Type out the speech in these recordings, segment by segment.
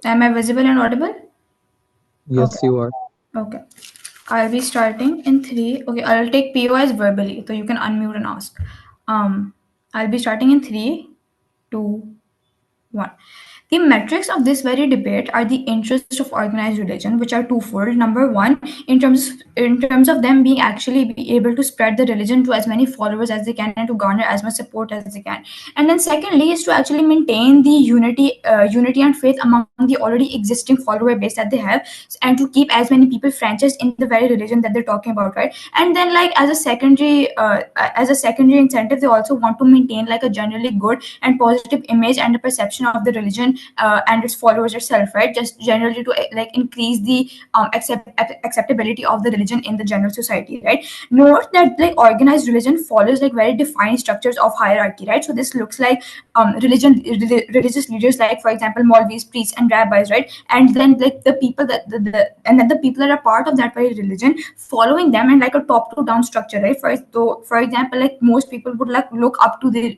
Am I visible and audible? Yes, Okay. you are. Okay. I'll be starting in three. Okay, I'll take POIs verbally, so you can unmute and ask. I'll be starting in three, two, one. The metrics of this very debate are the interests of organized religion, which are twofold. Number one, in terms of them being actually be able to spread the religion to as many followers as they can and to garner as much support as they can. And then secondly is to actually maintain the unity and faith among the already existing follower base that they have, and to keep as many people franchised in the very religion that they're talking about, right? And then like as a secondary incentive, they also want to maintain like a generally good and positive image and the perception of the religion and its followers itself, right? Just generally to like increase the acceptability of the religion in the general society, right? Note that like organized religion follows like very defined structures of hierarchy, right? So this looks like religious leaders, like for example Maulvis, priests and rabbis, right? And then like the people and then the people that are part of that very religion following them in like a top to down structure, right? For example, like most people would like look up to these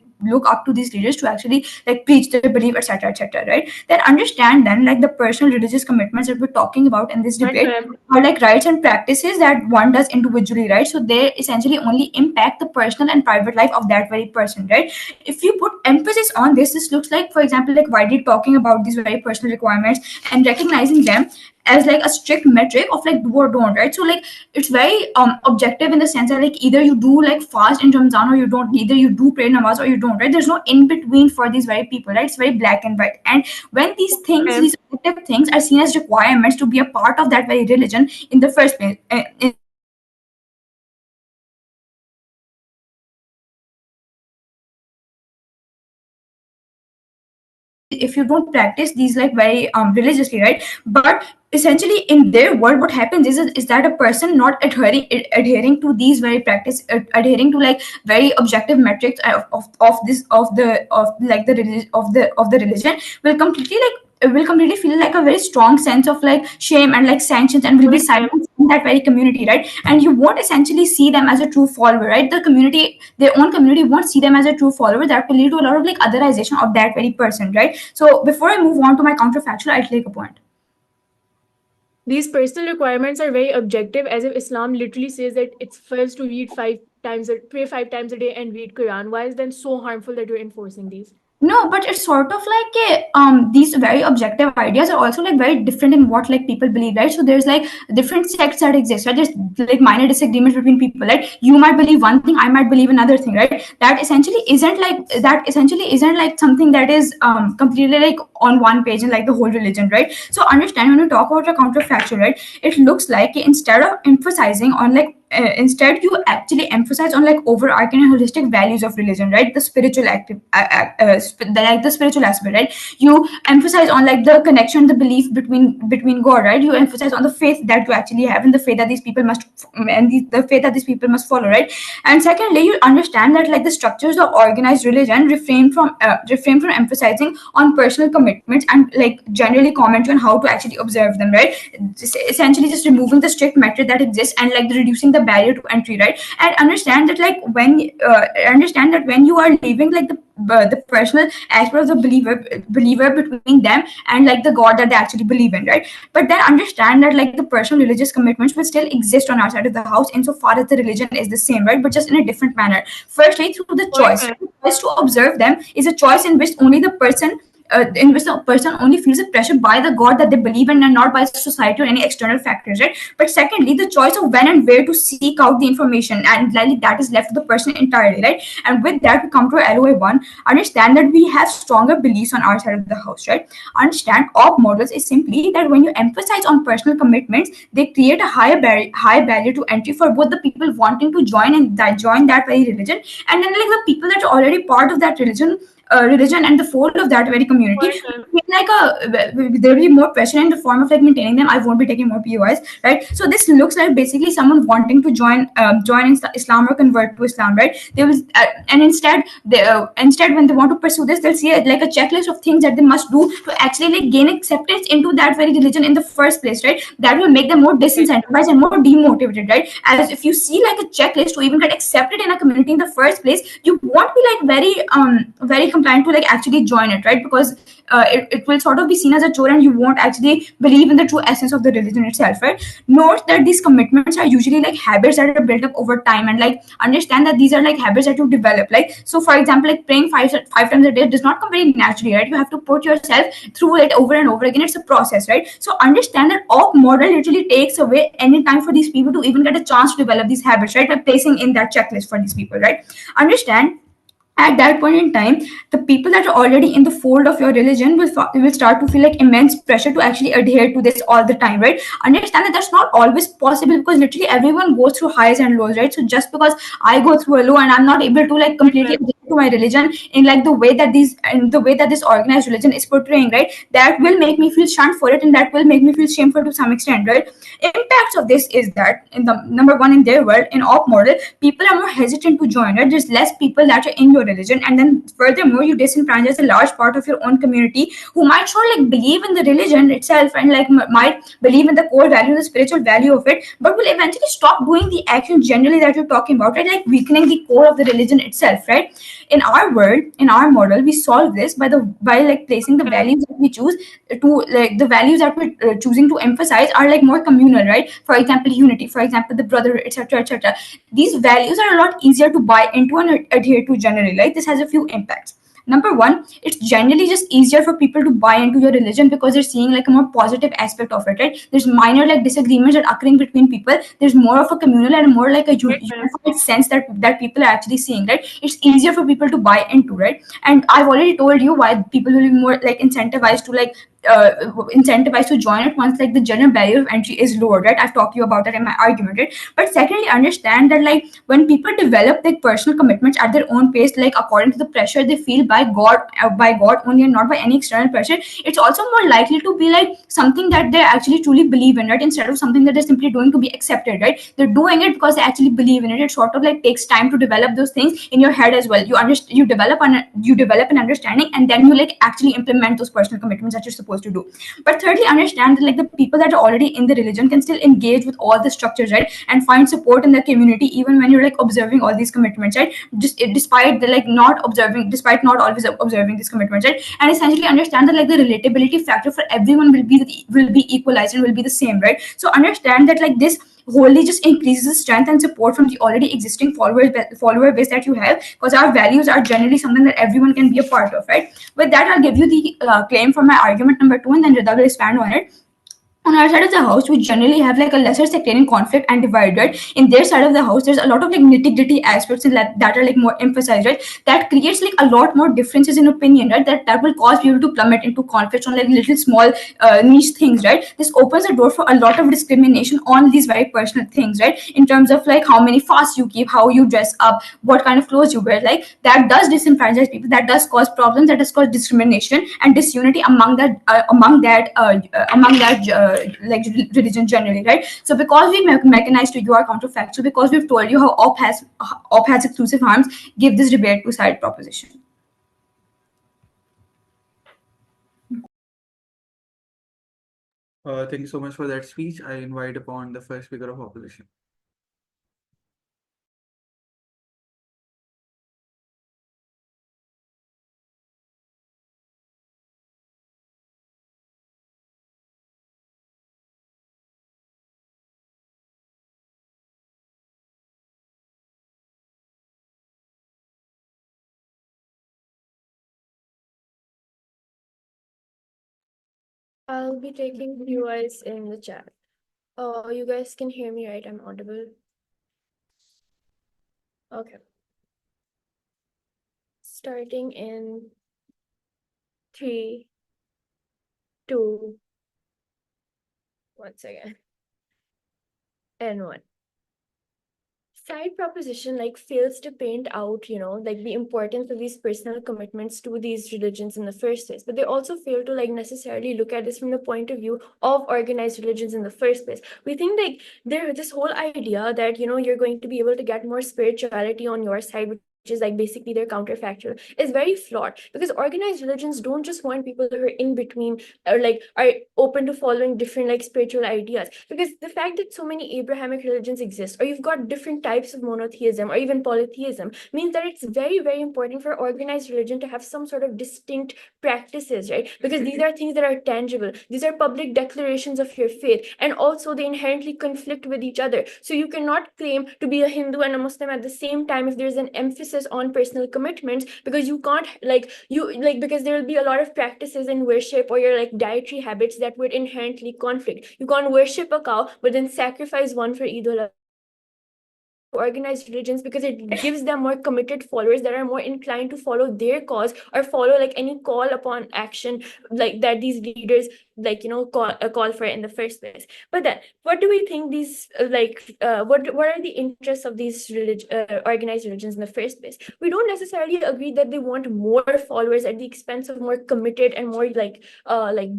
leaders to actually like preach their belief, etc., etc., right? Then understand then like the personal religious commitments that we're talking about in this debate are like rights and practices that one does individually, right? So they essentially only impact the personal and private life of that very person, right? If you put emphasis on this looks like, for example, like widely talking about these very personal requirements and recognizing them as like a strict metric of like do or don't, right? So like it's very objective in the sense that like either you do like fast in Ramadan or you don't, either you do pray namaz or you don't, right? There's no in between for these very people, right? It's very black and white. And when these things, these objective things are seen as requirements to be a part of that very religion in the first place, if you don't practice these like very religiously, right? But essentially in their world what happens is that a person not adhering to these very practice, adhering to like very objective metrics of like the religion of the religion will completely feel like a very strong sense of like shame and like sanctions, and will be silenced in that very community, right? And you won't essentially see them as a true follower, right? The community, their own community, won't see them as a true follower. That will lead to a lot of like otherization of that very person, right? So before I move on to my counterfactual, I'll take a point. These personal requirements are very objective, as if Islam literally says that it's first to pray 5 times a day and read Quran. Why is then so harmful that you're enforcing these? No, but it's sort of like these very objective ideas are also like very different in what like people believe, right? So there's like different sects that exist, right? There's like minor disagreements between people, right? You might believe one thing, I might believe another thing, right? That essentially isn't like something that is completely like on one page in like the whole religion, right? So understand when you talk about a counterfactual, right? It looks like instead of emphasizing on like instead you actually emphasize on like overarching and holistic values of religion, right? The spiritual active like the spiritual aspect, right? You emphasize on like the connection, the belief between God, right? You emphasize on the faith that you actually have and the faith that these people must the faith that these people must follow, right? And secondly, you understand that like the structures of organized religion refrain from emphasizing on personal commitments and like generally comment on how to actually observe them, right? Essentially just removing the strict metric that exists and like reducing the barrier to entry, right? And understand that when you are leaving like the personal aspect of the believer between them and like the God that they actually believe in, right? But then understand that like the personal religious commitments will still exist on our side of the house insofar as the religion is the same, right? But just in a different manner. Firstly, through the choice. The choice to observe them is a choice in which the person only feels a pressure by the God that they believe in and not by society or any external factors, right? But secondly, the choice of when and where to seek out the information, and like that is left to the person entirely, right? And with that, we come to LOA 1. Understand that we have stronger beliefs on our side of the house, right? Understand op models is simply that when you emphasize on personal commitments, they create a high barrier to entry for both the people wanting to join that very religion, and then like the people that are already part of that religion religion and the fold of that very community, For sure. like there will be more pressure in the form of like maintaining them. I won't be taking more POIs, right? So this looks like basically someone wanting to join Islam or convert to Islam, right? They will and instead when they want to pursue this, they'll see like a checklist of things that they must do to actually like gain acceptance into that very religion in the first place, right? That will make them more disincentivized and more demotivated, right? As if you see like a checklist to even get accepted in a community in the first place, you won't be like very compliant to like actually join it, right? Because it will sort of be seen as a chore, and you won't actually believe in the true essence of the religion itself, right? Note that these commitments are usually like habits that are built up over time, and like understand that these are like habits that you develop. Like, so for example, like praying five times a day does not come very naturally, right? You have to put yourself through it over and over again. It's a process, right? So understand that op model literally takes away any time for these people to even get a chance to develop these habits, right? By placing in that checklist for these people, right? Understand at that point in time, the people that are already in the fold of your religion will start to feel like immense pressure to actually adhere to this all the time, right? Understand that that's not always possible, because literally everyone goes through highs and lows, right? So just because I go through a low and I'm not able to like completely adhere to my religion in like the way that this organized religion is portraying, right, that will make me feel shunned for it, and that will make me feel shameful to some extent, right? Impacts of this is that in the number one, in their world, in op model, people are more hesitant to join, right? There's less people that are in your religion, and then furthermore, you disenfranchise a large part of your own community who might sure like believe in the religion itself, and like might believe in the core value, the spiritual value of it, but will eventually stop doing the action generally that you're talking about, right? Like weakening the core of the religion itself, right? In our world, in our model, we solve this by like placing the values that we choose to like the values that we're choosing to emphasize are like more communal, right? For example, unity, for example, the brotherhood, etc., etc. These values are a lot easier to buy into and adhere to generally, right? This has a few impacts. Number one, it's generally just easier for people to buy into your religion because they're seeing like a more positive aspect of it, right? There's minor like disagreements that are occurring between people. There's more of a communal and more like a unified sense that people are actually seeing, right? It's easier for people to buy into, right? And I've already told you why people will be more like incentivized to like incentivized to join it once like the general barrier of entry is lowered, right? I've talked to you about that in my argument, right? But secondly, understand that like when people develop like personal commitments at their own pace, like according to the pressure they feel by God only and not by any external pressure, it's also more likely to be like something that they actually truly believe in, right? Instead of something that they're simply doing to be accepted, right? They're doing it because they actually believe in it. It sort of like takes time to develop those things in your head as well. You develop an understanding, and then you like actually implement those personal commitments that you're supposed to do. But thirdly, understand that like the people that are already in the religion can still engage with all the structures, right, and find support in the community even when you're like observing all these commitments, right? Just despite the like not observing, despite not always observing these commitments, right? And essentially understand that like the relatability factor for everyone will be equalized and will be the same, right? So understand that like this wholly just increases the strength and support from the already existing follower base that you have, because our values are generally something that everyone can be a part of, right? With that, I'll give you the claim for my argument number two, and then Rida will expand on it. On our side of the house, we generally have like a lesser sectarian conflict and divide, right? In their side of the house, there's a lot of like nitty-gritty aspects in that are like more emphasized, right? That creates like a lot more differences in opinion, right? That will cause people to plummet into conflicts on like little small niche things, right? This opens the door for a lot of discrimination on these very personal things, right? In terms of like how many fasts you keep, how you dress up, what kind of clothes you wear, like that does disenfranchise people, that does cause problems, that does cause discrimination and disunity among that like religion generally, right? So because we mechanized to you are counterfactual, because we've told you how op has exclusive harms, give this debate to side proposition. Thank you so much for that speech. I invite upon the first speaker of opposition. I'll be taking POIs in the chat. Oh, you guys can hear me, right? I'm audible. Okay. Starting in 3, 2, 1 second, and 1. side proposition like fails to paint out, like the importance of these personal commitments to these religions in the first place. But they also fail to like necessarily look at this from the point of view of organized religions in the first place. We think like there this whole idea that you're going to be able to get more spirituality on your side, which is like basically their counterfactual, is very flawed, because organized religions don't just want people who are in between or like are open to following different like spiritual ideas. Because the fact that so many Abrahamic religions exist, or you've got different types of monotheism or even polytheism, means that it's very, very important for organized religion to have some sort of distinct practices, right? Because these are things that are tangible, these are public declarations of your faith, and also they inherently conflict with each other. So you cannot claim to be a Hindu and a Muslim at the same time if there's an emphasis on personal commitments, because you can't because there will be a lot of practices in worship or your like dietary habits that would inherently conflict. You can't worship a cow but then sacrifice one for Eid al-Adha. Organized religions because it gives them more committed followers that are more inclined to follow their cause or follow like any call upon action like that these leaders call for in the first place. But then what do we think these what are the interests of these organized religions in the first place? We don't necessarily agree that they want more followers at the expense of more committed and more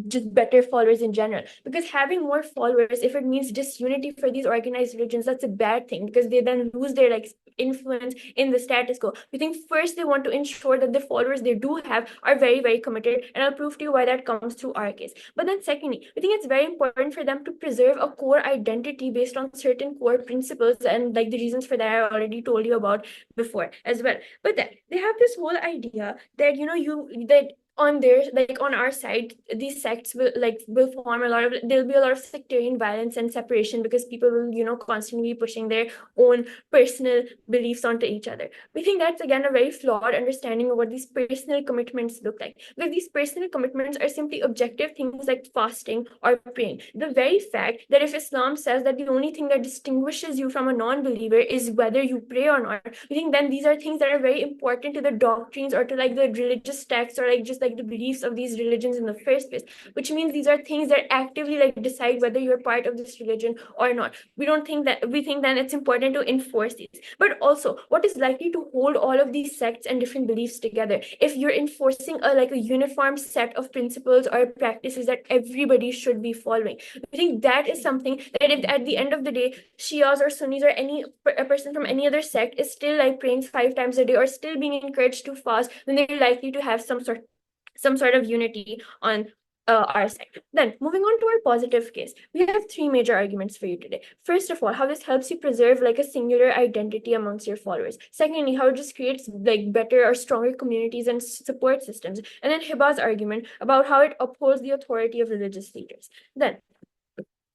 just better followers in general, because having more followers, if it means disunity for these organized religions, that's a bad thing, because they then lose their like influence in the status quo. We think first they want to ensure that the followers they do have are very, very committed, and I'll prove to you why that comes through our case. But then secondly, we think it's very important for them to preserve a core identity based on certain core principles, and like the reasons for that I already told you about before as well. But then they have this whole idea that on their like on our side these sects will form a lot of there'll be a lot of sectarian violence and separation, because people will constantly be pushing their own personal beliefs onto each other. We think that's again a very flawed understanding of what these personal commitments look like, because these personal commitments are simply objective things like fasting or praying. The very fact that if Islam says that the only thing that distinguishes you from a non-believer is whether you pray or not, we think then these are things that are very important to the doctrines or to like the religious texts or like just like the beliefs of these religions in the first place, which means these are things that actively like decide whether you're part of this religion or not. We think then it's important to enforce these. But also, what is likely to hold all of these sects and different beliefs together if you're enforcing a uniform set of principles or practices that everybody should be following? I think that is something that if at the end of the day Shias or Sunnis or a person from any other sect is still like praying 5 times a day or still being encouraged to fast, then they're likely to have some sort of unity on our side. Then moving on to our positive case, we have 3 major arguments for you today. First of all, how this helps you preserve like a singular identity amongst your followers. Secondly, how it just creates like better or stronger communities and support systems. And then Hiba's argument about how it upholds the authority of religious leaders. Then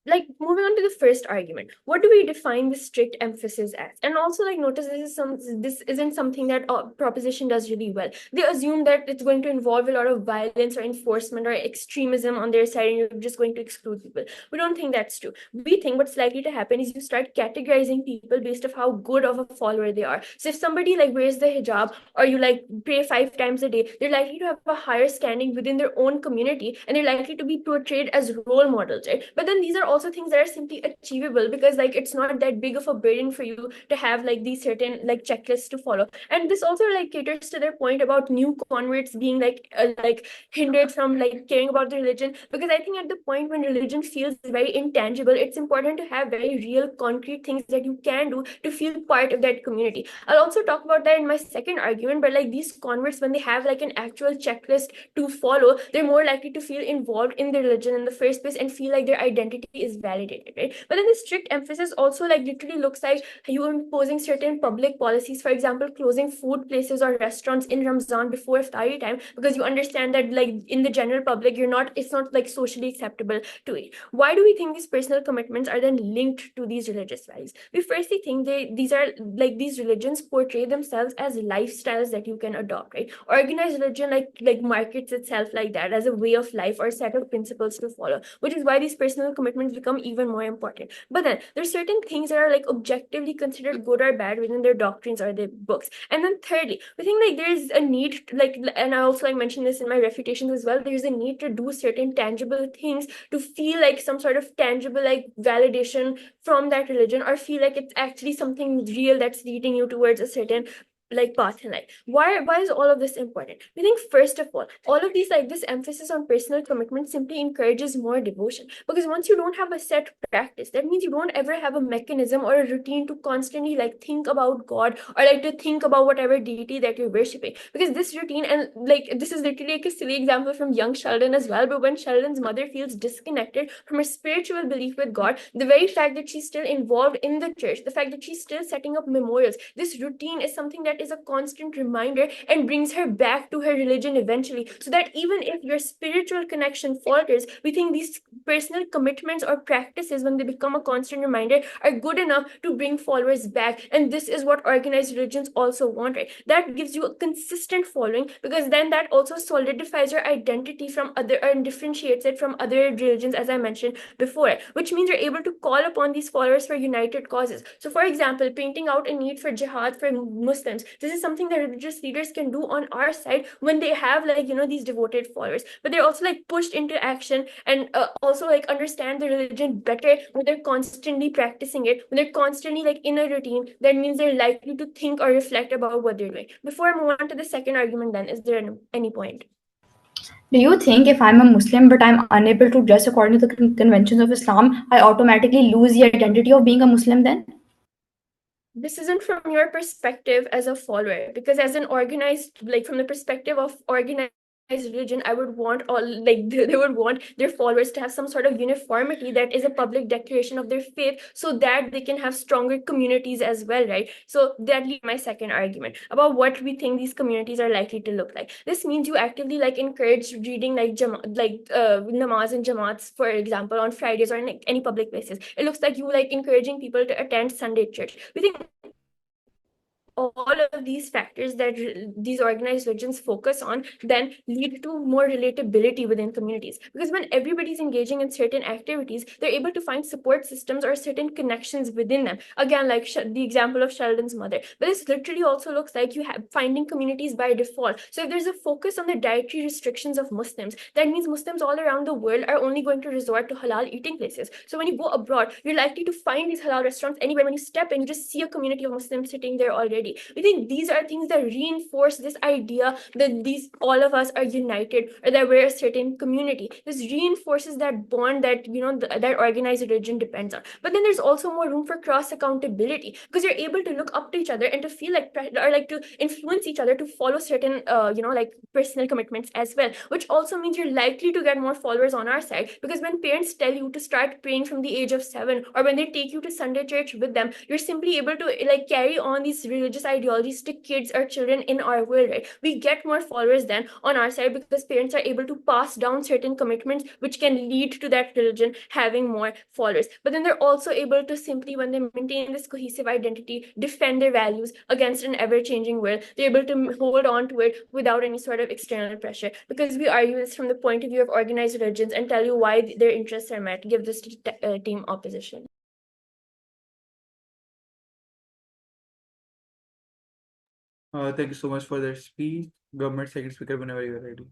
like moving on to the first argument, what do we define the strict emphasis as? And also like notice this isn't something that proposition does really well. They assume that it's going to involve a lot of violence or enforcement or extremism on their side, and you're just going to exclude people. We don't think that's true. We think what's likely to happen is you start categorizing people based off how good of a follower they are. So if somebody like wears the hijab or you like pray 5 times a day, they're likely to have a higher standing within their own community, and they're likely to be portrayed as role models, right? But then these are also things that are simply achievable, because like it's not that big of a burden for you to have like these certain like checklists to follow. And this also like caters to their point about new converts being like hindered from like caring about the religion, because I think at the point when religion feels very intangible, it's important to have very real concrete things that you can do to feel part of that community. I'll also talk about that in my second argument, but like these converts, when they have like an actual checklist to follow, they're more likely to feel involved in the religion in the first place and feel like their identity is validated, right? But then the strict emphasis also like literally looks like you imposing certain public policies, for example, closing food places or restaurants in Ramzan before iftari time, because you understand that like in the general public it's not like socially acceptable to eat. Why do we think these personal commitments are then linked to these religious values? We firstly think these religions portray themselves as lifestyles that you can adopt, right? Organized religion like markets itself like that as a way of life or a set of principles to follow, which is why these personal commitments become even more important. But then there's certain things that are like objectively considered good or bad within their doctrines or their books. And then thirdly, we think like there's a need to, like, and I also like mentioned this in my refutations as well, there's a need to do certain tangible things to feel like some sort of tangible like validation from that religion, or feel like it's actually something real that's leading you towards a certain like path in life. Why is all of this important? We think first of all of these, like this emphasis on personal commitment simply encourages more devotion, because once you don't have a set practice, that means you don't ever have a mechanism or a routine to constantly like think about God, or like to think about whatever deity that you're worshiping. Because this routine, and like this is literally like a silly example from young Sheldon as well, but when Sheldon's mother feels disconnected from her spiritual belief with God, the very fact that she's still involved in the church, the fact that she's still setting up memorials, this routine is something that is a constant reminder and brings her back to her religion eventually. So that even if your spiritual connection falters, we think these personal commitments or practices, when they become a constant reminder, are good enough to bring followers back. And this is what organized religions also want, right? That gives you a consistent following, because then that also solidifies your identity from other, and differentiates it from other religions, as I mentioned before, which means you're able to call upon these followers for united causes. So for example, painting out a need for jihad for Muslims, this is something that religious leaders can do on our side when they have like these devoted followers, but they're also like pushed into action, and also like understand the religion better when they're constantly practicing it, when they're constantly like in a routine. That means they're likely to think or reflect about what they're doing. Before I move on to the second argument, then, is there any point? Do you think if I'm a Muslim but I'm unable to dress according to the conventions of Islam, I automatically lose the identity of being a Muslim then? This isn't from your perspective as a follower, because as an organized, like from the perspective of organized religion, I would want all like they would want their followers to have some sort of uniformity that is a public declaration of their faith, so that they can have stronger communities as well, right? So that leads my second argument about what we think these communities are likely to look like. This means you actively like encourage reading like namaz and jamaats, for example, on Fridays or in like, any public places. It looks like you like encouraging people to attend Sunday church. We think all of these factors that these organized religions focus on then lead to more relatability within communities, because when everybody's engaging in certain activities, they're able to find support systems or certain connections within them. Again, like the example of Sheldon's mother, but this literally also looks like you have finding communities by default. So if there's a focus on the dietary restrictions of Muslims, that means Muslims all around the world are only going to resort to halal eating places. So when you go abroad, you're likely to find these halal restaurants anywhere. When you step in, you just see a community of Muslims sitting there already. We think these are things that reinforce this idea that these all of us are united, or that we're a certain community. This reinforces that bond that that organized religion depends on. But then there's also more room for cross accountability, because you're able to look up to each other and to feel like or like to influence each other to follow certain like personal commitments as well, which also means you're likely to get more followers on our side, because when parents tell you to start praying from the age of 7, or when they take you to Sunday church with them, you're simply able to like carry on these religious ideologies to kids or children in our world, right? We get more followers then on our side, because parents are able to pass down certain commitments, which can lead to that religion having more followers. But then they're also able to simply, when they maintain this cohesive identity, defend their values against an ever-changing world. They're able to hold on to it without any sort of external pressure, because we argue this from the point of view of organized religions and tell you why their interests are met. Give this to team opposition. Thank you so much for that speech. Government second speaker, whenever you're ready.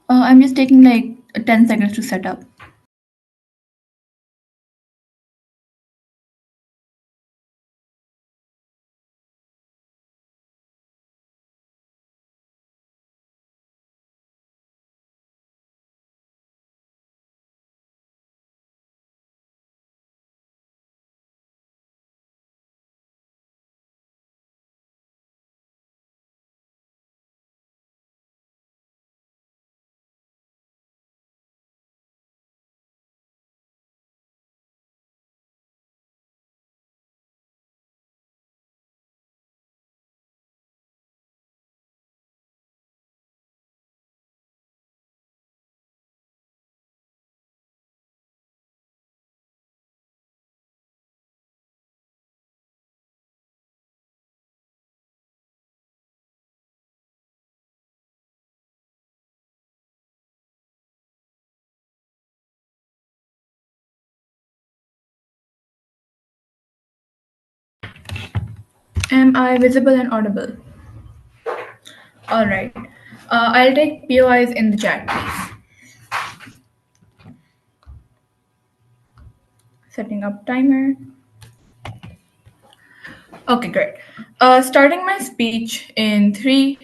I'm just taking like 10 seconds to set up. Am I visible and audible? All right. I'll take POIs in the chat, please. Setting up timer. Okay, great. Starting my speech in 3,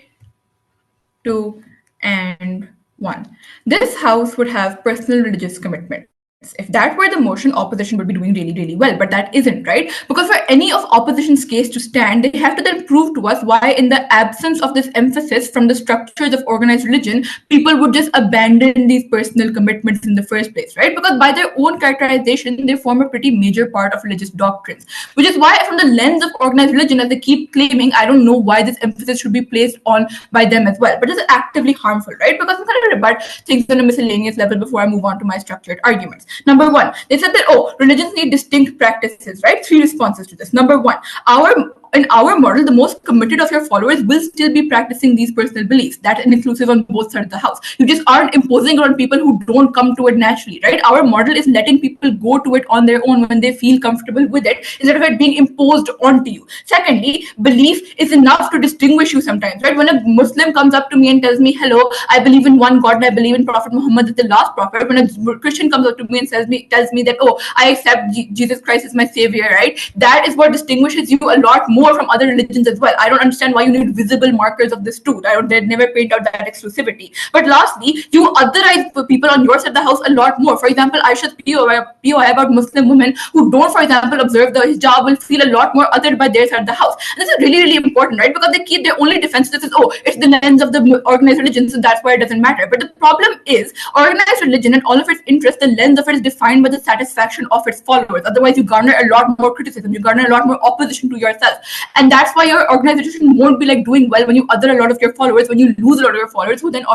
2, and 1. This house would have personal religious commitments. If that were the motion, opposition would be doing really, really well, but that isn't, right? Because for any of opposition's case to stand, they have to then prove to us why, in the absence of this emphasis from the structures of organized religion, people would just abandon these personal commitments in the first place, right? Because by their own characterization, they form a pretty major part of religious doctrines, which is why, from the lens of organized religion, as they keep claiming, I don't know why this emphasis should be placed on by them as well. But it's actively harmful, right? Because I'm going to rebut things on a miscellaneous level before I move on to my structured arguments. Number one, they said that, oh, religions need distinct practices, right? 3 responses to this. Number one, in our model, the most committed of your followers will still be practicing these personal beliefs. That is inclusive on both sides of the house. You just aren't imposing it on people who don't come to it naturally, right? Our model is letting people go to it on their own when they feel comfortable with it, instead of it being imposed onto you. Secondly, belief is enough to distinguish you sometimes, right? When a Muslim comes up to me and tells me, hello, I believe in one God and I believe in Prophet Muhammad, the last prophet. When a Christian comes up to me and tells me that, oh, I accept Jesus Christ as my savior, right? That is what distinguishes you a lot more from other religions as well. I don't understand why you need visible markers of this truth. They'd never paint out that exclusivity. But lastly, you otherize people on your side of the house a lot more. For example, Aisha's POI about Muslim women who don't, for example, observe the hijab will feel a lot more othered by their side of the house. And this is really, really important, right? Because they keep their only defense is, oh, it's the lens of the organized religion, so that's why it doesn't matter. But the problem is, organized religion and all of its interests, the lens of it is defined by the satisfaction of its followers. Otherwise, you garner a lot more criticism, you garner a lot more opposition to yourself. And that's why your organization won't be like doing well when you other a lot of your followers, when you lose a lot of your followers who then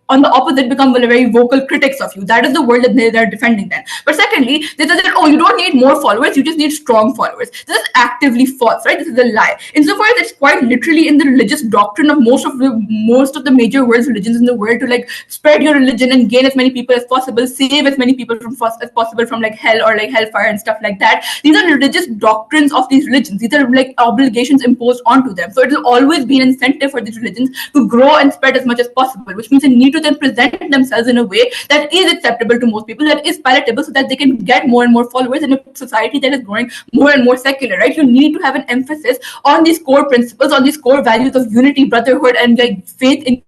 on the opposite become very vocal critics of you. That is the world that they're defending then. But secondly, they said that, oh, you don't need more followers, you just need strong followers. This is actively false, right? This is a lie. Insofar as it's quite literally in the religious doctrine of most of the major world's religions in the world to like spread your religion and gain as many people as possible, save as many people as possible from like hell or like hellfire and stuff like that. These are religious doctrines of these religions. These are like obligations imposed onto them. So it will always be an incentive for these religions to grow and spread as much as possible, which means they need to then present themselves in a way that is acceptable to most people, that is palatable, so that they can get more and more followers in a society that is growing more and more secular, right? You need to have an emphasis on these core principles, on these core values of unity, brotherhood, and like faith in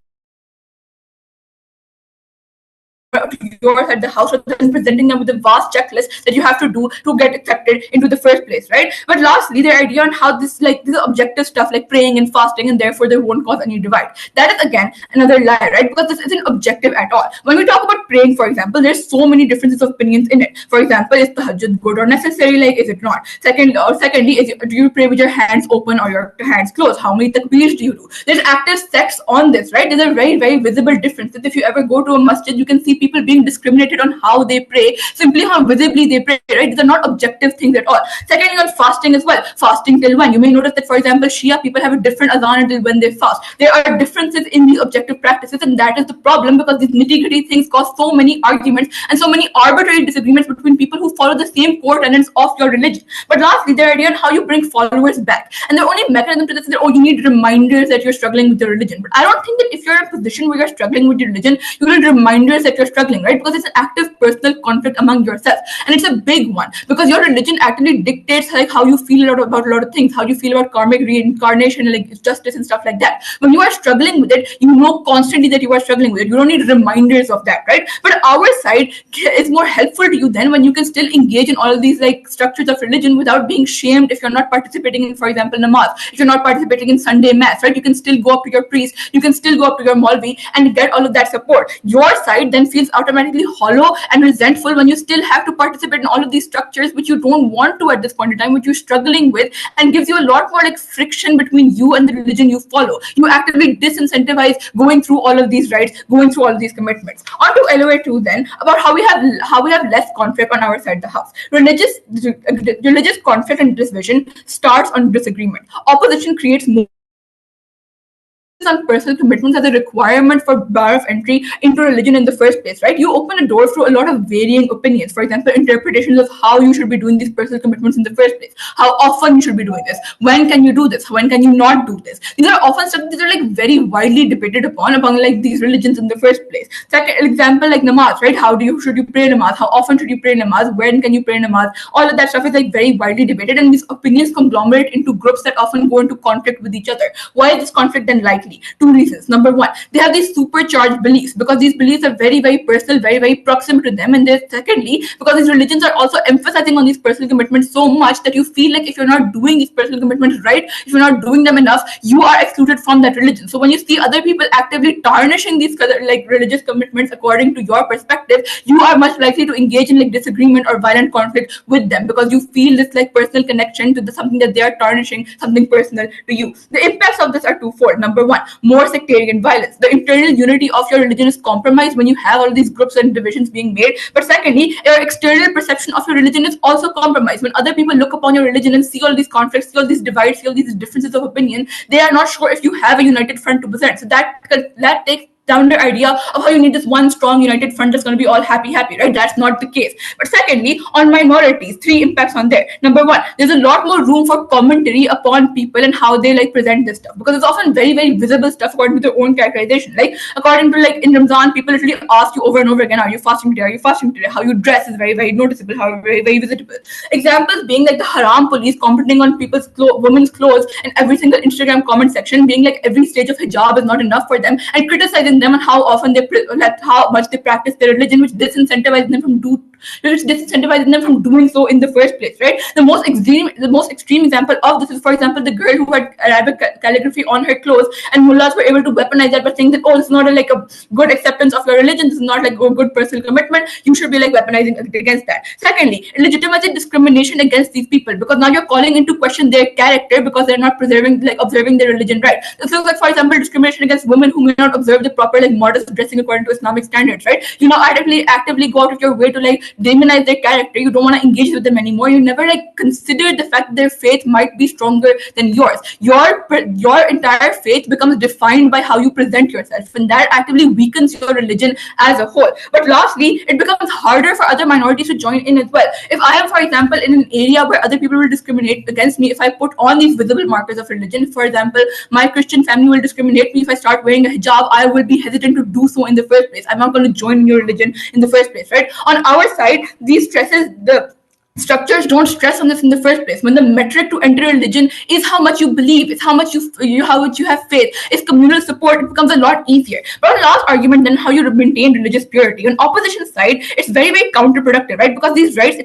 yours at the house, rather than presenting them with a vast checklist that you have to do to get accepted into the first place, right? But lastly, their idea on how this objective stuff like praying and fasting and therefore they won't cause any divide. That is again another lie, right? Because this isn't objective at all. When we talk about praying, for example, there's so many differences of opinions in it. For example, is tahajjud good or necessary? Like, is it not? Secondly, do you pray with your hands open or your hands closed? How many takbeers do you do? There's active sects on this, right? There's a very, very visible difference. That if you ever go to a masjid, you can see people being discriminated on how they pray, simply how visibly they pray, right? These are not objective things at all. Secondly, on fasting as well. Fasting till when? You may notice that, for example, Shia people have a different adhan until when they fast. There are differences in these objective practices, and that is the problem, because these nitty-gritty things cause so many arguments and so many arbitrary disagreements between people who follow the same core tenets of your religion. But lastly, their idea on how you bring followers back. And their only mechanism to this is that, oh, you need reminders that you're struggling with your religion. But I don't think that if you're in a position where you're struggling with your religion, you need reminders that you're struggling, right? Because it's an active personal conflict among yourself, and it's a big one, because your religion actually dictates like how you feel about a lot of things, how you feel about karmic reincarnation, like justice and stuff like that. When you are struggling with it, you know constantly that you are struggling with it. You don't need reminders of that, right? But our side is more helpful to you then when you can still engage in all of these like structures of religion without being shamed if you're not participating in, for example, namaz, if you're not participating in Sunday mass, right? You can still go up to your priest, you can still go up to your Maulvi and get all of that support. Your side then feels automatically hollow and resentful when you still have to participate in all of these structures which you don't want to at this point in time, which you're struggling with, and gives you a lot more like friction between you and the religion you follow. You actively disincentivize going through all of these rights, going through all of these commitments. On to LOA2 then, about how we have less conflict on our side of the house. Religious conflict and division starts on disagreement. Opposition creates more on personal commitments as a requirement for bar of entry into religion in the first place, right? You open a door through a lot of varying opinions. For example, interpretations of how you should be doing these personal commitments in the first place, how often you should be doing this, when can you do this, when can you not do this. These are often stuff these are like very widely debated upon among like these religions in the first place. Second example, like namaz, right? How do you should you pray namaz? How often should you pray namaz? When can you pray namaz? All of that stuff is like very widely debated, and these opinions conglomerate into groups that often go into conflict with each other. Why is this conflict then likely? Two reasons. Number one, they have these supercharged beliefs because these beliefs are very, very personal, very, very proximate to them. And then secondly, because these religions are also emphasizing on these personal commitments so much that you feel like if you're not doing these personal commitments right, if you're not doing them enough, you are excluded from that religion. So when you see other people actively tarnishing these like religious commitments according to your perspective, you are much likely to engage in like disagreement or violent conflict with them because you feel this like personal connection to something that they are tarnishing, something personal to you. The impacts of this are twofold. Number one, more sectarian violence. The internal unity of your religion is compromised when you have all these groups and divisions being made. But secondly, your external perception of your religion is also compromised. When other people look upon your religion and see all these conflicts, see all these divides, see all these differences of opinion, they are not sure if you have a united front to present. So that takes down the idea of how you need this one strong united front that's going to be all happy, right? That's not the case. But secondly, on minorities, three impacts on there. Number one, there's a lot more room for commentary upon people and how they like present this stuff because it's often very, very visible stuff according to their own characterization. Like according to like in Ramzan, people literally ask you over and over again, are you fasting today? Are you fasting today? How you dress is very, very noticeable, how very, very visible. Examples being like the haram police commenting on people's women's clothes and every single Instagram comment section being like every stage of hijab is not enough for them and criticizing them and how often like how much they practice their religion, which disincentivizes them from doing so in the first place, right? The most extreme example of this is, for example, the girl who had Arabic calligraphy on her clothes, and mullahs were able to weaponize that by saying that, oh, it's not like a good acceptance of your religion, this is not like a good personal commitment, you should be like weaponizing against that. Secondly, legitimizing discrimination against these people because now you're calling into question their character because they're not observing their religion right. This looks like, for example, discrimination against women who may not observe the proper like modest dressing according to Islamic standards, right? You now actively go out of your way to like demonize their character. You don't want to engage with them anymore. You never like consider the fact that their faith might be stronger than yours. Your entire faith becomes defined by how you present yourself, and that actively weakens your religion as a whole. But lastly, it becomes harder for other minorities to join in as well. If I am, for example, in an area where other people will discriminate against me, if I put on these visible markers of religion, for example, my Christian family will discriminate me if I start wearing a hijab, I will be hesitant to do so in the first place. I'm not going to join your religion in the first place, right? On our side, these stresses, the structures don't stress on this in the first place. When the metric to enter a religion is how much you believe, it's how much how much you have faith, it's communal support, it becomes a lot easier. But on last argument, then how you maintain religious purity. On opposition side, it's very, very counterproductive, right? Because these rights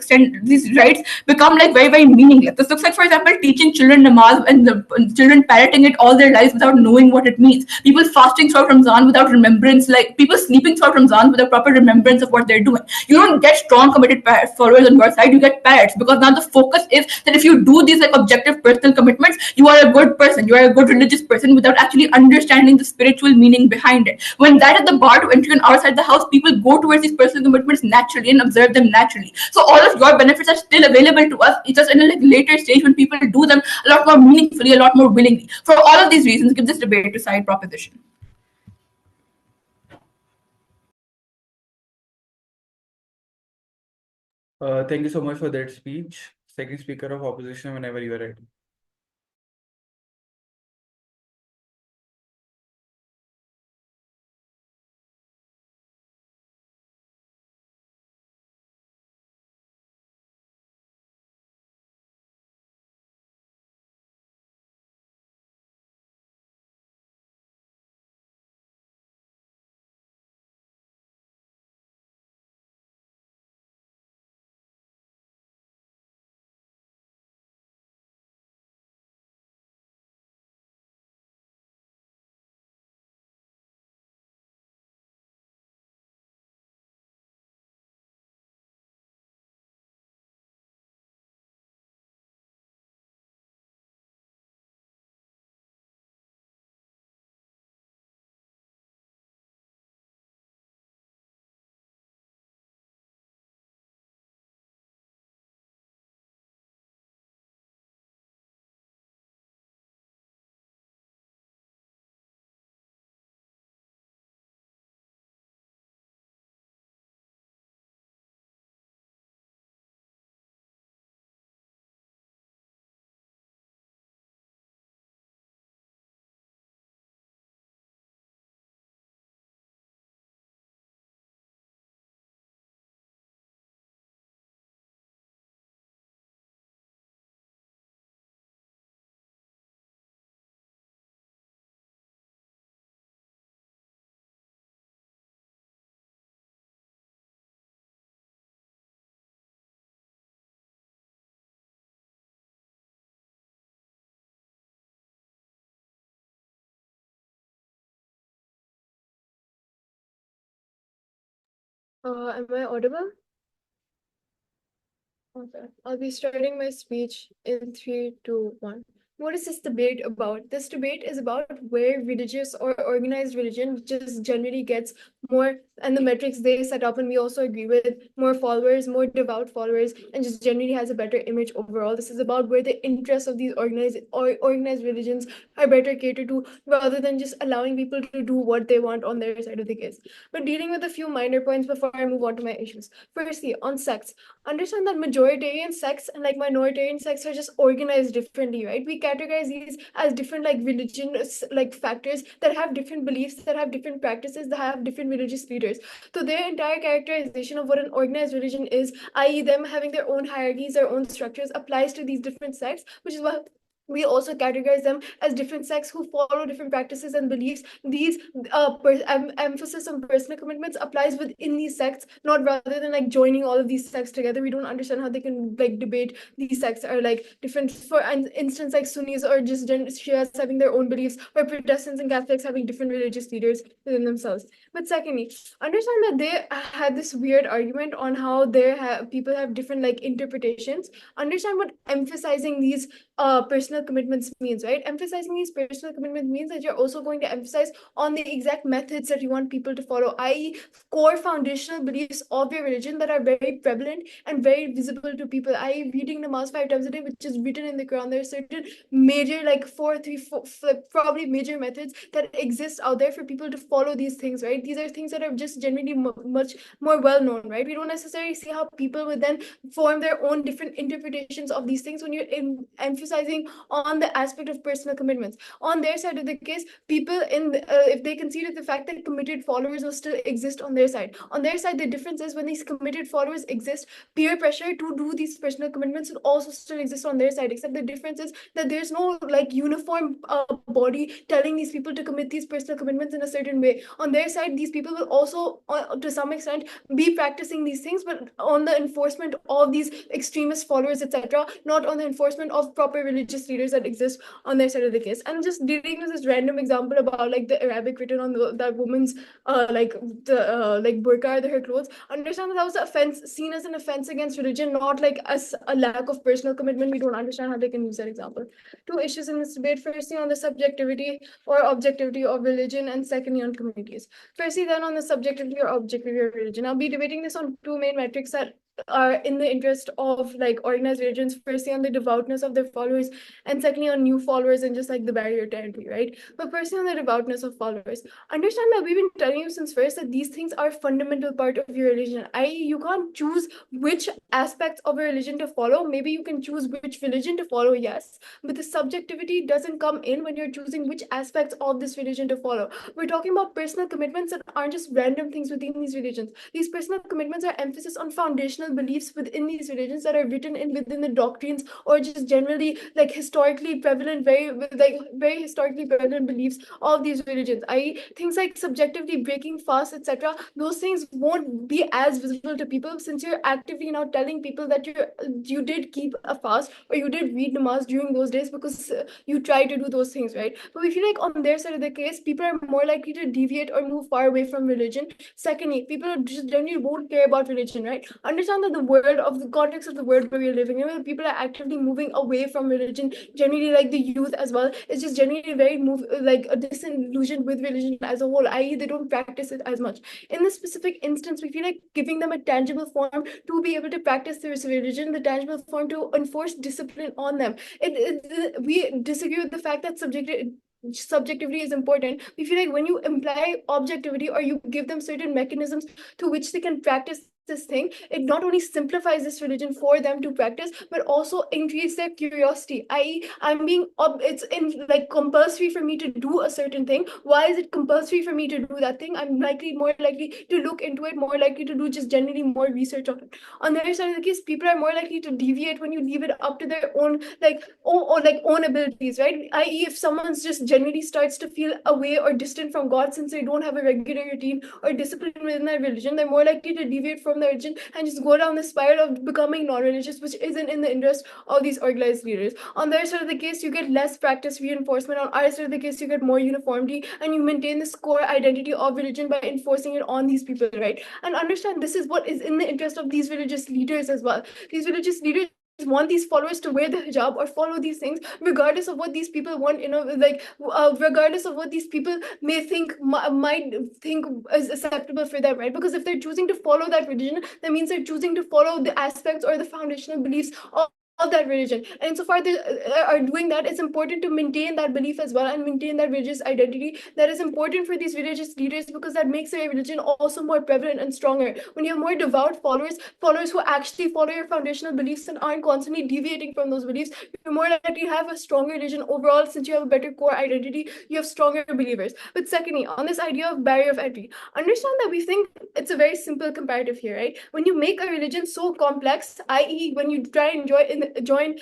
become like very, very meaningless. This looks like, for example, teaching children namaz and the children parroting it all their lives without knowing what it means. People fasting throughout Ramzan without remembrance, like people sleeping throughout Ramzan without proper remembrance of what they're doing. You don't get strong committed followers on your side, you get parrots because now the focus is that if you do these like objective personal commitments, you are a good person, you are a good religious person without actually understanding the spiritual meaning behind it. When that is the bar to entry on our side of the house, people go towards these personal commitments naturally and observe them naturally. So all of your benefits are still available to us. It's just in a like later stage when people do them a lot more meaningfully, a lot more willingly. For all of these reasons, give this debate to side proposition. Thank you so much for that speech. Second speaker of opposition, whenever you are ready. Am I audible? Okay. I'll be starting my speech in 3, 2, 1. What is this debate about? This debate is about where religious or organized religion just generally gets more, and the metrics they set up, and we also agree with, more followers, more devout followers, and just generally has a better image overall. This is about where the interests of these organized religions are better catered to, rather than just allowing people to do what they want on their side of the case. But dealing with a few minor points before I move on to my issues. Firstly, on sects, understand that majoritarian sects and like minoritarian sects are just organized differently, right? We categorize these as different like religion like factors that have different beliefs, that have different practices, that have different religious leaders. So their entire characterization of what an organized religion is, i.e. them having their own hierarchies, their own structures, applies to these different sects, which is why we also categorize them as different sects who follow different practices and beliefs. These emphasis on personal commitments applies within these sects, not rather than like joining all of these sects together. We don't understand how they can like debate these sects are like different. For instance, like Sunnis or just Shias having their own beliefs, or Protestants and Catholics having different religious leaders within themselves. But secondly, understand that they had this weird argument on how people have different like interpretations. Understand what emphasizing these personal commitments means, right? Emphasizing these personal commitments means that you're also going to emphasize on the exact methods that you want people to follow, i.e. core foundational beliefs of your religion that are very prevalent and very visible to people, i.e. reading Namaz 5 times a day, which is written in the Quran. There are certain major like probably major methods that exist out there for people to follow these things, right? These are things that are just generally much more well known, right? We don't necessarily see how people would then form their own different interpretations of these things when you're emphasizing on the aspect of personal commitments. On their side of the case, people if they consider the fact that committed followers will still exist on their side. On their side, the difference is when these committed followers exist, peer pressure to do these personal commitments will also still exist on their side, except the difference is that there's no like uniform body telling these people to commit these personal commitments in a certain way. On their side, these people will also to some extent be practicing these things, but on the enforcement of these extremist followers, etc., not on the enforcement of proper religious leaders that exist on their side of the case. And just dealing with this random example about like the Arabic written on that woman's like burqa or her clothes, understand that was offense, seen as an offense against religion, not like as a lack of personal commitment. We don't understand how they can use that example. Two issues in this debate: firstly on the subjectivity or objectivity of religion, and secondly on communities. Firstly then on the subjectivity or objectivity of religion, I'll be debating this on two main metrics that are in the interest of like organized religions. Firstly on the devoutness of their followers, and secondly on new followers and just like the barrier to entry, right? But firstly on the devoutness of followers, understand that we've been telling you since first that these things are a fundamental part of your religion, i.e. you can't choose which aspects of a religion to follow. Maybe you can choose which religion to follow, yes, but the subjectivity doesn't come in when you're choosing which aspects of this religion to follow. We're talking about personal commitments that aren't just random things within these religions. These personal commitments are emphasis on foundational beliefs within these religions that are written in within the doctrines, or just generally like historically prevalent, very historically prevalent beliefs of these religions. Things like subjectively breaking fast, etc., those things won't be as visible to people, since you're actively now telling people that you did keep a fast or you did read namaz during those days because you try to do those things, right? But we feel like on their side of the case, people are more likely to deviate or move far away from religion. Secondly, people just generally won't care about religion, right? Understand that the context of the world where we're living in, people are actively moving away from religion. Generally, like the youth as well, is just generally very disillusioned with religion as a whole, i.e. they don't practice it as much. In this specific instance, we feel like giving them a tangible form to be able to practice their religion, the tangible form to enforce discipline on them. We disagree with the fact that subjectivity is important. We feel like when you imply objectivity or you give them certain mechanisms through which they can practice this thing, it not only simplifies this religion for them to practice, but also increase their curiosity, i.e. it's in like compulsory for me to do a certain thing. Why is it compulsory for me to do that thing? I'm more likely to look into it, more likely to do just generally more research on it. On the other side of the case, people are more likely to deviate when you leave it up to their own own abilities, right? I.e. if someone's just generally starts to feel away or distant from God since they don't have a regular routine or discipline within their religion, they're more likely to deviate from from the religion and just go down the spiral of becoming non-religious, which isn't in the interest of these organized leaders. On their side of the case, you get less practice reinforcement. On our side of the case, you get more uniformity, and you maintain this core identity of religion by enforcing it on these people, right? And understand this is what is in the interest of these religious leaders as well. These religious leaders want these followers to wear the hijab or follow these things regardless of what these people want, regardless of what these people may think might think is acceptable for them, right? Because if they're choosing to follow that religion, that means they're choosing to follow the aspects or the foundational beliefs of that religion. And insofar they are doing that, it's important to maintain that belief as well and maintain that religious identity. That is important for these religious leaders because that makes their religion also more prevalent and stronger. When you have more devout followers who actually follow your foundational beliefs and aren't constantly deviating from those beliefs, you're more likely to have a stronger religion overall. Since you have a better core identity, you have stronger believers. But secondly, on this idea of barrier of entry, understand that we think it's a very simple comparative here, right? When you make a religion so complex, i.e., when you try and join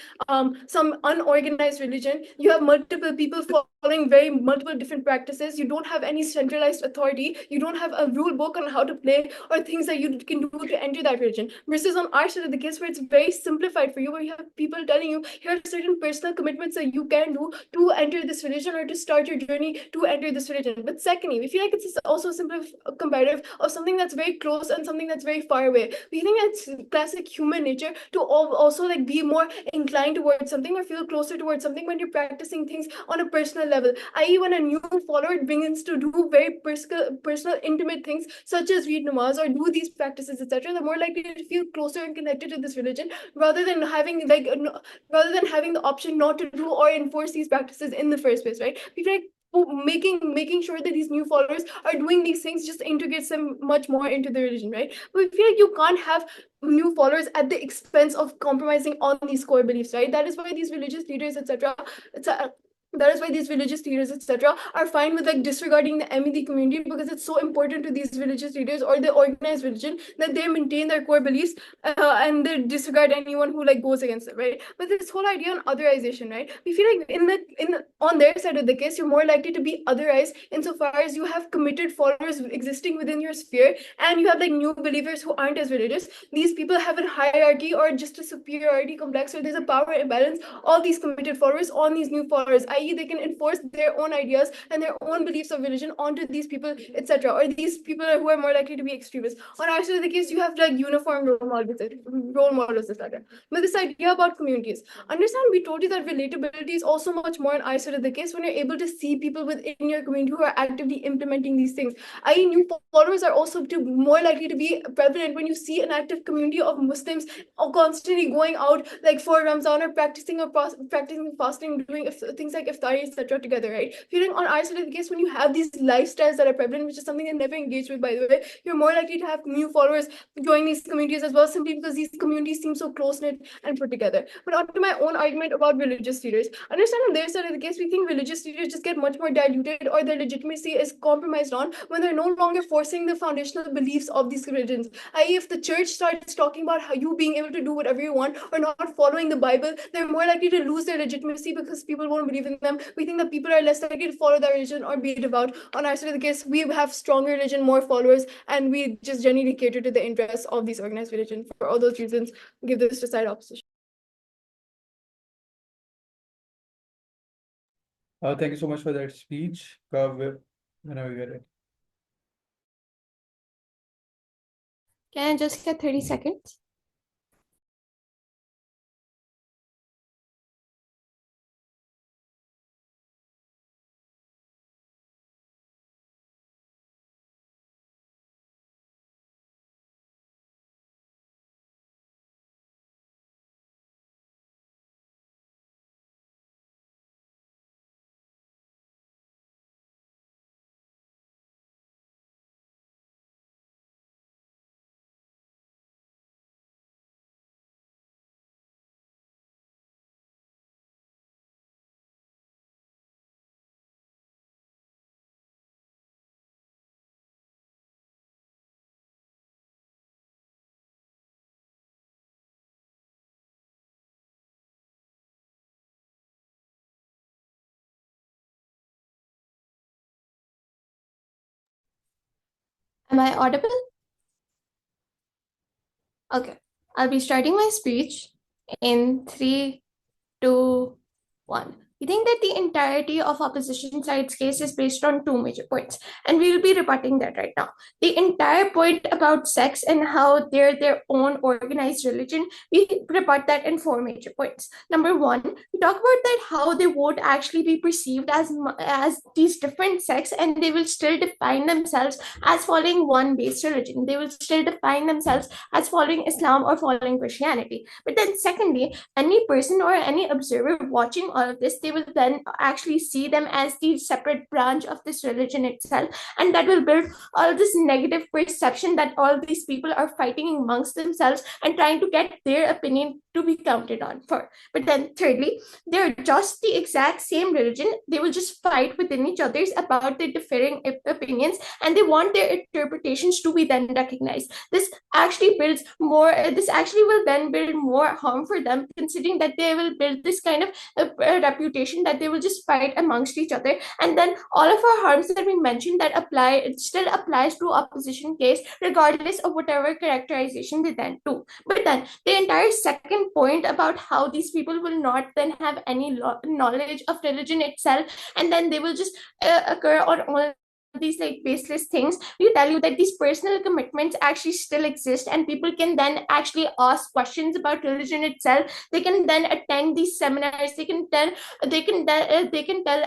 some unorganized religion, you have multiple people following very multiple different practices. You don't have any centralized authority. You don't have a rule book on how to play or things that you can do to enter that religion. Versus on our side of the case, where it's very simplified for you, where you have people telling you here are certain personal commitments that you can do to enter this religion or to start your journey to enter this religion. But secondly, we feel like it's also a simple comparative of something that's very close and something that's very far away. We think it's classic human nature to also like be more inclined towards something or feel closer towards something when you're practicing things on a personal level. I.e., when a new follower begins to do very personal, intimate things such as read namaz or do these practices, etc., they're more likely to feel closer and connected to this religion rather than having the option not to do or enforce these practices in the first place, right? We feel like making sure that these new followers are doing these things just integrates them much more into the religion, right? But we feel like you can't have new followers at the expense of compromising on these core beliefs, right? That is why these religious leaders, etc., that is why these religious leaders, etc., are fine with like disregarding the MED community because it's so important to these religious leaders or the organized religion that they maintain their core beliefs and they disregard anyone who like goes against it, right? But this whole idea on otherization, right? We feel like on their side of the case, you're more likely to be otherized insofar as you have committed followers existing within your sphere and you have like new believers who aren't as religious. These people have a hierarchy or just a superiority complex, or there's a power imbalance. All these committed followers on these new followers, i.e., they can enforce their own ideas and their own beliefs of religion onto these people, etc., or these people who are more likely to be extremists. On our side of the case, you have like uniform role models, etc. But this idea about communities, understand we told you that relatability is also much more on our side of the case when you're able to see people within your community who are actively implementing these things. I.e., new followers are also more likely to be prevalent when you see an active community of Muslims constantly going out like for Ramzan or practicing fasting, doing things like iftari, etc. together, right? Feeling on our side of the case, when you have these lifestyles that are prevalent, which is something I never engaged with, by the way, you're more likely to have new followers join these communities as well, simply because these communities seem so close-knit and put together. But on to my own argument about religious leaders, understand on their side of the case, we think religious leaders just get much more diluted or their legitimacy is compromised on when they're no longer forcing the foundational beliefs of these religions. I.e., if the church starts talking about how you being able to do whatever you want or not following the Bible, they're more likely to lose their legitimacy because people won't believe in them. We think that people are less likely to follow their religion or be devout. On our side of the case, we have stronger religion, more followers, and we just genuinely cater to the interests of these organized religion. For all those reasons, give this to side opposition. Thank you so much for that speech. Whenever you're ready. Can I just get 30 seconds? Am I audible? Okay, I'll be starting my speech in 3, 2, 1. We think that the entirety of opposition side's case is based on two major points, and we will be rebutting that right now. The entire point about sex and how they're their own organized religion, we rebut that in four major points. Number one, we talk about that how they won't actually be perceived as these different sects, and they will still define themselves as following one base religion. They will still define themselves as following Islam or following Christianity. But then secondly, any person or any observer watching all of this, they will then actually see them as the separate branch of this religion itself, and that will build all this negative perception that all these people are fighting amongst themselves and trying to get their opinion to be counted on for. But then thirdly, they're just the exact same religion. They will just fight within each other's about their differing opinions, and they want their interpretations to be then recognized. This actually will then build more harm for them, considering that they will build this kind of reputation that they will just fight amongst each other, and then all of our harms that we mentioned that apply, it still applies to opposition case regardless of whatever characterization they then do. But then the entire second point about how these people will not then have any knowledge of religion itself, and then they will just occur on all these like baseless things, we tell you that these personal commitments actually still exist, and people can then actually ask questions about religion itself. They can then attend these seminars. They can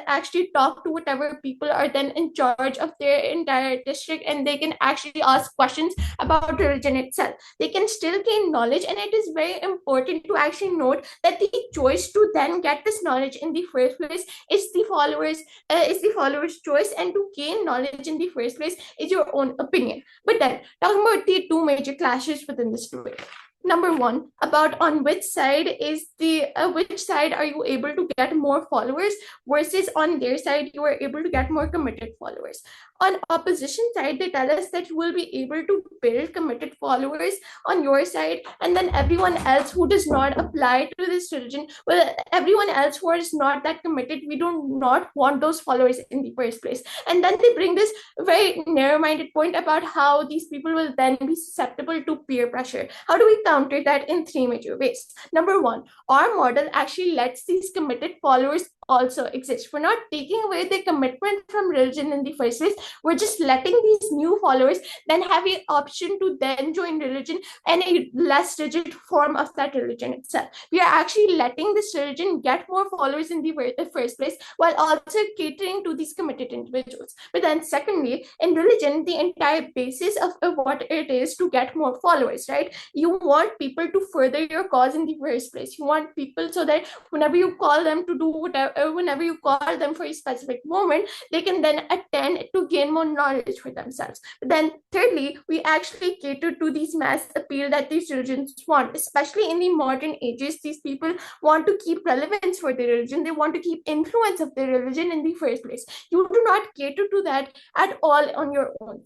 actually talk to whatever people are then in charge of their entire district, and they can actually ask questions about religion itself. They can still gain knowledge, and it is very important to actually note that the choice to then get this knowledge in the first place is the followers' choice, and to gain knowledge in the first place is your own opinion. But then talking about the two major clashes within this debate. Number one, about on which side are you able to get more followers versus on their side you are able to get more committed followers. On opposition side, they tell us that you will be able to build committed followers on your side, and then everyone else who does not apply to this religion, well, everyone else who is not that committed, we do not want those followers in the first place. And then they bring this very narrow-minded point about how these people will then be susceptible to peer pressure. How do we counter that? In three major ways. Number one, our model actually lets these committed followers also exist. We're not taking away the commitment from religion in the first place. We're just letting these new followers then have an option to then join religion and a less rigid form of that religion itself. We are actually letting this religion get more followers in the first place, while also catering to these committed individuals. But then secondly, in religion, the entire basis of what it is to get more followers, right? You want people to further your cause in the first place. You want people so that whenever you call them to do whatever, whenever you call them for a specific moment, they can then attend to gain more knowledge for themselves. But then thirdly, we actually cater to these mass appeal that these religions want, especially in the modern ages. These people want to keep relevance for their religion. They want to keep influence of their religion in the first place. You do not cater to that at all on your own.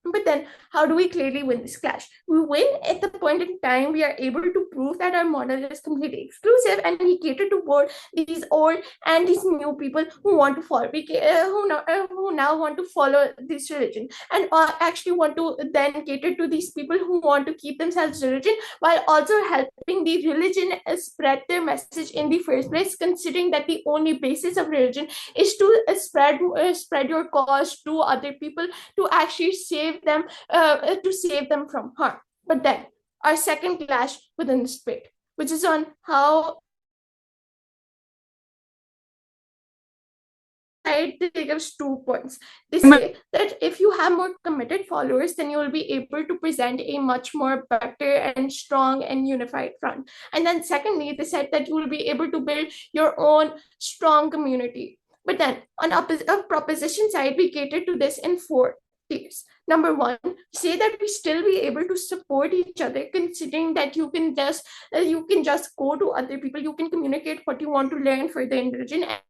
But then how do we clearly win this clash? We win at the point in time we are able to prove that our model is completely exclusive, and we cater to both these old and these new people who want to follow, who now want to follow this religion, and actually want to then cater to these people who want to keep themselves religion while also helping the religion spread their message in the first place, considering that the only basis of religion is to spread your cause to other people, to actually save them from harm. But then our second clash within this debate, which is on how they give us 2 points. They say that if you have more committed followers, then you will be able to present a much more better and strong and unified front. And then secondly, they said that you will be able to build your own strong community. But then on proposition side, we cater to this in 4 tiers. Number one, say that we still be able to support each other, considering that you can just go to other people, you can communicate what you want to learn for the religion at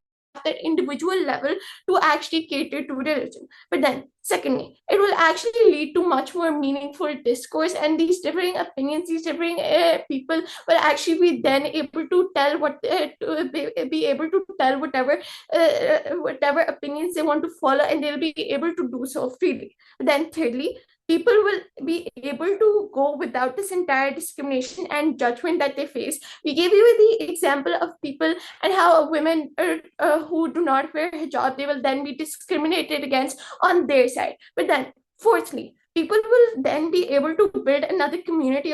that individual level to actually cater to religion. But then secondly, it will actually lead to much more meaningful discourse, and these differing opinions, these differing people will actually be then able to tell be able to tell whatever opinions they want to follow, and they'll be able to do so freely. Then thirdly, people will be able to go without this entire discrimination and judgment that they face. We gave you the example of people and how women who do not wear hijab, they will then be discriminated against on their side. But then, fourthly, people will then be able to build another community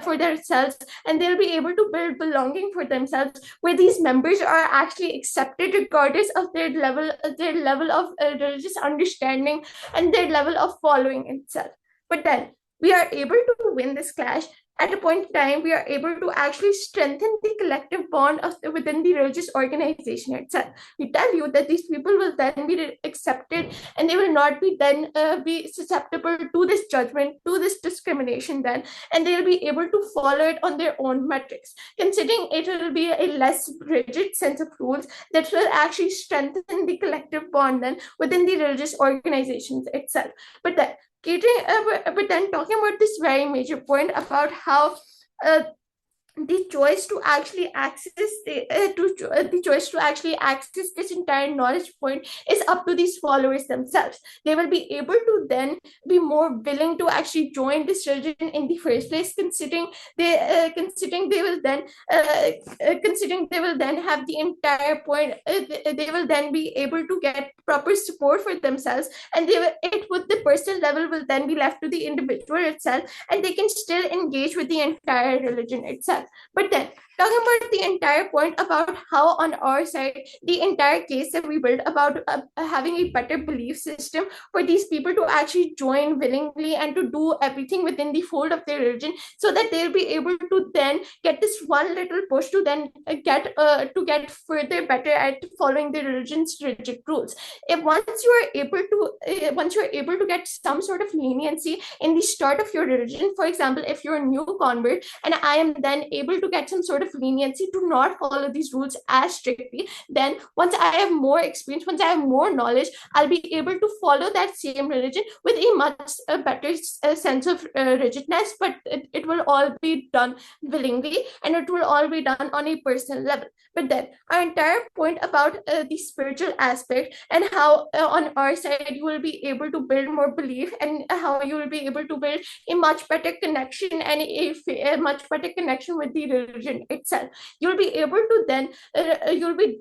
for themselves, and they'll be able to build belonging for themselves, where these members are actually accepted regardless of their level of religious understanding and their level of following itself. But then we are able to win this clash. At a point in time, we are able to actually strengthen the collective bond within the religious organization itself. We tell you that these people will then be accepted, and they will not be then be susceptible to this judgment, to this discrimination then, and they'll be able to follow it on their own metrics. Considering it will be a less rigid sense of rules that will actually strengthen the collective bond then within the religious organizations itself. But then but then talking about this very major point about how the choice to actually access the choice to actually access this entire knowledge point is up to these followers themselves. They will be able to then be more willing to actually join this religion in the first place, considering they will then considering they will then have the entire point. They will then be able to get proper support for themselves, and it with the personal level will then be left to the individual itself, and they can still engage with the entire religion itself. But then, talking about the entire point about how on our side, the entire case that we built about having a better belief system for these people to actually join willingly and to do everything within the fold of their religion, so that they'll be able to then get this one little push to then get further better at following the religion's rigid rules. If once you are able to get some sort of leniency in the start of your religion, for example, if you're a new convert and I am then able to get some sort of leniency to not follow these rules as strictly, then once I have more experience, once I have more knowledge, I'll be able to follow that same religion with a much better sense of rigidness. But it will all be done willingly, and it will all be done on a personal level. But then our entire point about the spiritual aspect and how on our side you will be able to build more belief, and how you will be able to build a much better connection and a much better connection with the religion itself. You'll be able to then you will be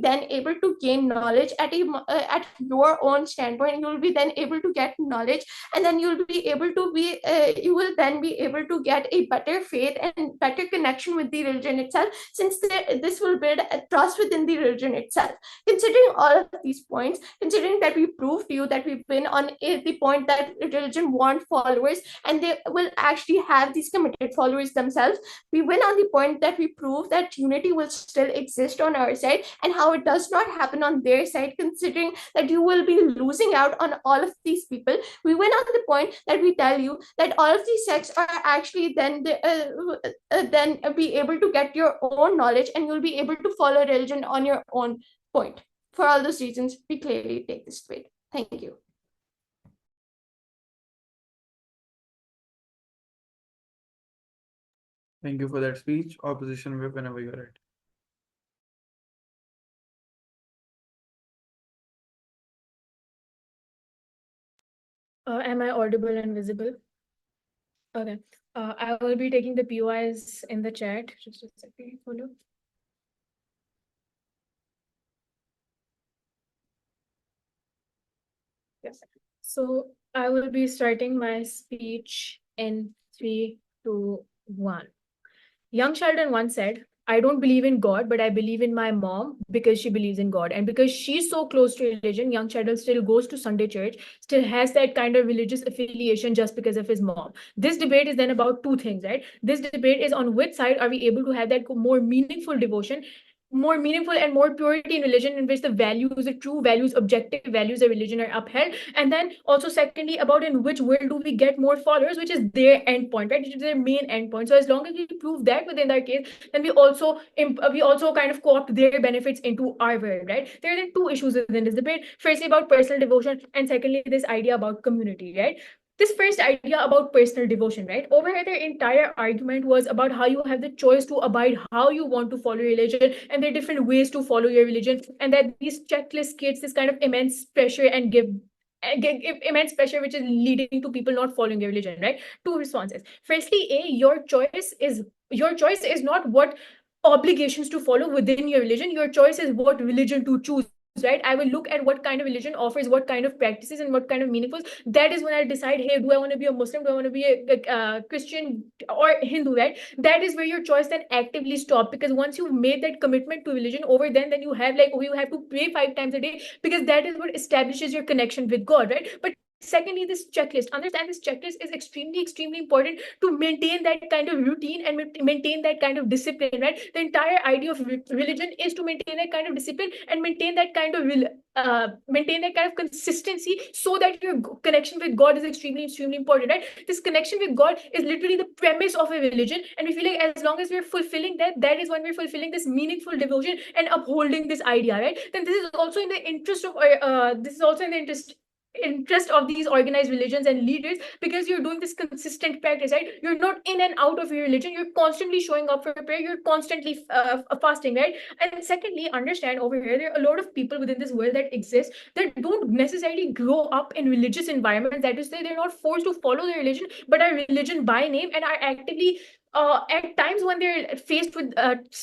then able to gain knowledge at your own standpoint. You will be then able to get knowledge, and then you'll be able to be you will then be able to get a better faith and better connection with the religion itself, since this will build a trust within the religion itself. Considering all of these points, considering that we proved to you that we've been on the point that religion want followers and they will actually have these committed followers themselves, we win on the point that we prove that unity will still exist on our side, and how it does not happen on their side, considering that you will be losing out on all of these people. We win on the point that we tell you that all of these sects are actually then be able to get your own knowledge, and you'll be able to follow religion on your own point. For all those reasons, we clearly take this debate. Thank you. Thank you for that speech. Opposition whip whenever you're ready. Am I audible and visible? Okay. I will be taking the POIs in the chat. Just a second. Hold on. Yes. So I will be starting my speech in 3, 2, 1. Young Sheldon once said, I don't believe in God, but I believe in my mom because she believes in God. And because she's so close to religion, young Sheldon still goes to Sunday church, still has that kind of religious affiliation just because of his mom. This debate is then about two things, right? This debate is on which side are we able to have that more meaningful devotion, more meaningful and more purity in religion, in which the values, the true values, objective values of religion are upheld. And then also secondly, about in which world do we get more followers, which is their end point, right? Which is their main end point. So as long as we prove that within our case, then we also kind of co-opt their benefits into our world, right? There are two issues within this debate. Firstly, about personal devotion, and secondly, this idea about community, right? This first idea about personal devotion, right? Over here, their entire argument was about how you have the choice to abide how you want to follow religion, and there are different ways to follow your religion, and that these checklists creates this kind of immense pressure and give immense pressure which is leading to people not following their religion, right? Two responses. Firstly, your choice is not what obligations to follow within your religion. Your choice is what religion to choose, right? I will look at what kind of religion offers what kind of practices and what kind of meaningful. That is when I'll decide, hey, do I want to be a Muslim, do I want to be a Christian or Hindu, right? That is where your choice then actively stop, because once you've made that commitment to religion, over then you have like, oh, you have to pray 5 times a day, because that is what establishes your connection with God, right? But secondly, this checklist, understand, this checklist is extremely important to maintain that kind of routine and maintain that kind of discipline, right? The entire idea of religion is to maintain that kind of discipline and maintain that kind of consistency, so that your connection with God is extremely important, right? This connection with God is literally the premise of a religion, and we feel like as long as we're fulfilling that is when we're fulfilling this meaningful devotion and upholding this idea, right? Then this is also in the interest of these organized religions and leaders, because you're doing this consistent practice, right? You're not in and out of your religion, you're constantly showing up for prayer, you're constantly fasting, right? And secondly, understand, over here there are a lot of people within this world that exist that don't necessarily grow up in religious environments. That is, they're not forced to follow their religion, but are religion by name, and are actively at times when they're faced with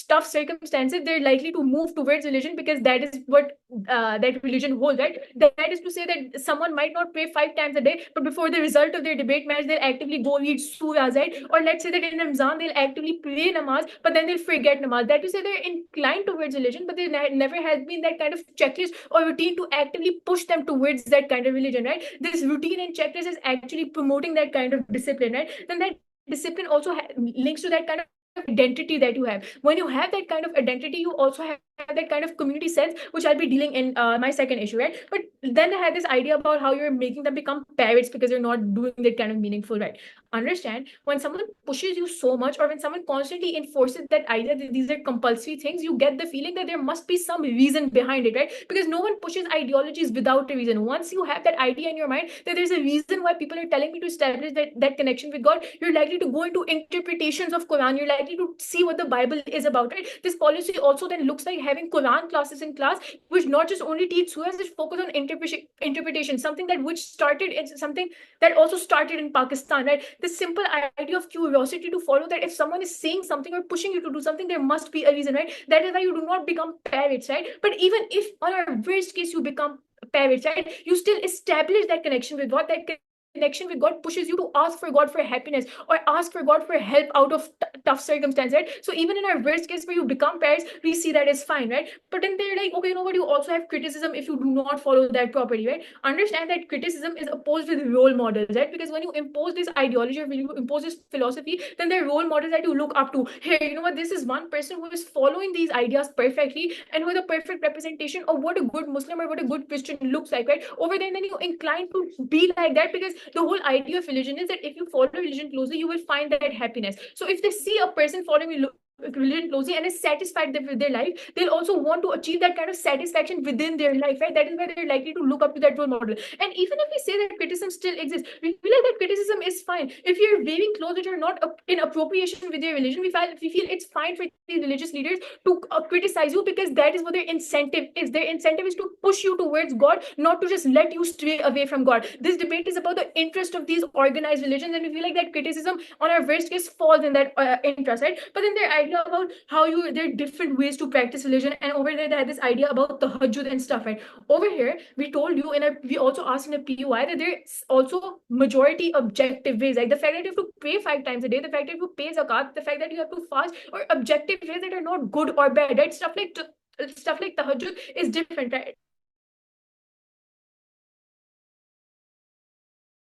tough circumstances, they're likely to move towards religion, because that is what that religion holds, right? That is to say that someone might not pray 5 times a day, but before the result of their debate match, they'll actively go read surahs, right? Or let's say that in Ramzan, they'll actively pray namaz, but then they'll forget namaz. That to say they're inclined towards religion, but there never has been that kind of checklist or routine to actively push them towards that kind of religion, right? This routine and checklist is actually promoting that kind of discipline, right? Then that discipline also links to that kind of identity that you have. When you have that kind of identity, you also have that kind of community sense, which I'll be dealing in my second issue, right? But then I had this idea about how you're making them become parrots because you're not doing that kind of meaningful, right? Understand, when someone pushes you so much, or when someone constantly enforces that idea that these are compulsory things, you get the feeling that there must be some reason behind it, right? Because no one pushes ideologies without a reason. Once you have that idea in your mind that there's a reason why people are telling me to establish that connection with God, you're likely to go into interpretations of Quran, you're likely to see what the Bible is about, right? This policy also then looks like having Quran classes in class, which not just only teach surahs, which focus on interpretation, something that which started in something that also started in Pakistan, right? This simple idea of curiosity to follow, that if someone is saying something or pushing you to do something, there must be a reason, right? That is why you do not become parrots, right? But even if on our worst case you become parrots, right, you still establish that connection with God. That connection with God pushes you to ask for God for happiness, or ask for God for help out of tough circumstances, right? So even in our worst case where you become parrots, we see that as fine, right? But then they're like, okay, you know what, you also have criticism if you do not follow that properly, right? Understand that criticism is opposed with role models, right? Because when you impose this ideology, or when you impose this philosophy, then there are role models that you look up to. Hey, you know what, this is one person who is following these ideas perfectly, and who is a perfect representation of what a good Muslim or what a good Christian looks like, right? Over there, then you incline to be like that, because the whole idea of religion is that if you follow religion closely, you will find that happiness. So if they see a person following religion closely and is satisfied with their life, they'll also want to achieve that kind of satisfaction within their life, right? That is why they're likely to look up to that role model. And even if we say that criticism still exists, we feel like that criticism is fine. If you're wearing clothes which are not in appropriation with your religion, we feel it's fine for these religious leaders to criticize you, because that is what their incentive is. Their incentive is to push you towards God, not to just let you stray away from God. This debate is about the interest of these organized religions, and we feel like that criticism on our worst case falls in that interest, right? But then their idea about how there are different ways to practice religion, and over there they had this idea about tahajjud and stuff, right? Over here we told you, and we also asked in a PUI that there's also majority objective ways, like the fact that you have to pray 5 times a day, the fact that you have to pay zakat, the fact that you have to fast, or objective ways that are not good or bad, right? Stuff like tahajjud is different, right?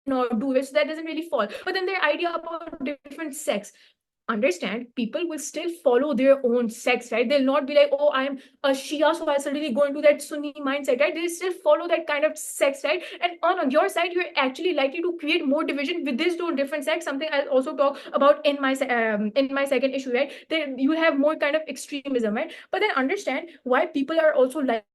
Not do it, so that doesn't really fall. But then their idea about different sects, understand, people will still follow their own sects, right? They'll not be like, oh, I'm a Shia, so I suddenly go into that Sunni mindset, right? They still follow that kind of sects, right? And on your side, you're actually likely to create more division with these two different sects, something I'll also talk about in my second issue, right? Then you have more kind of extremism, right? But then understand why people are also like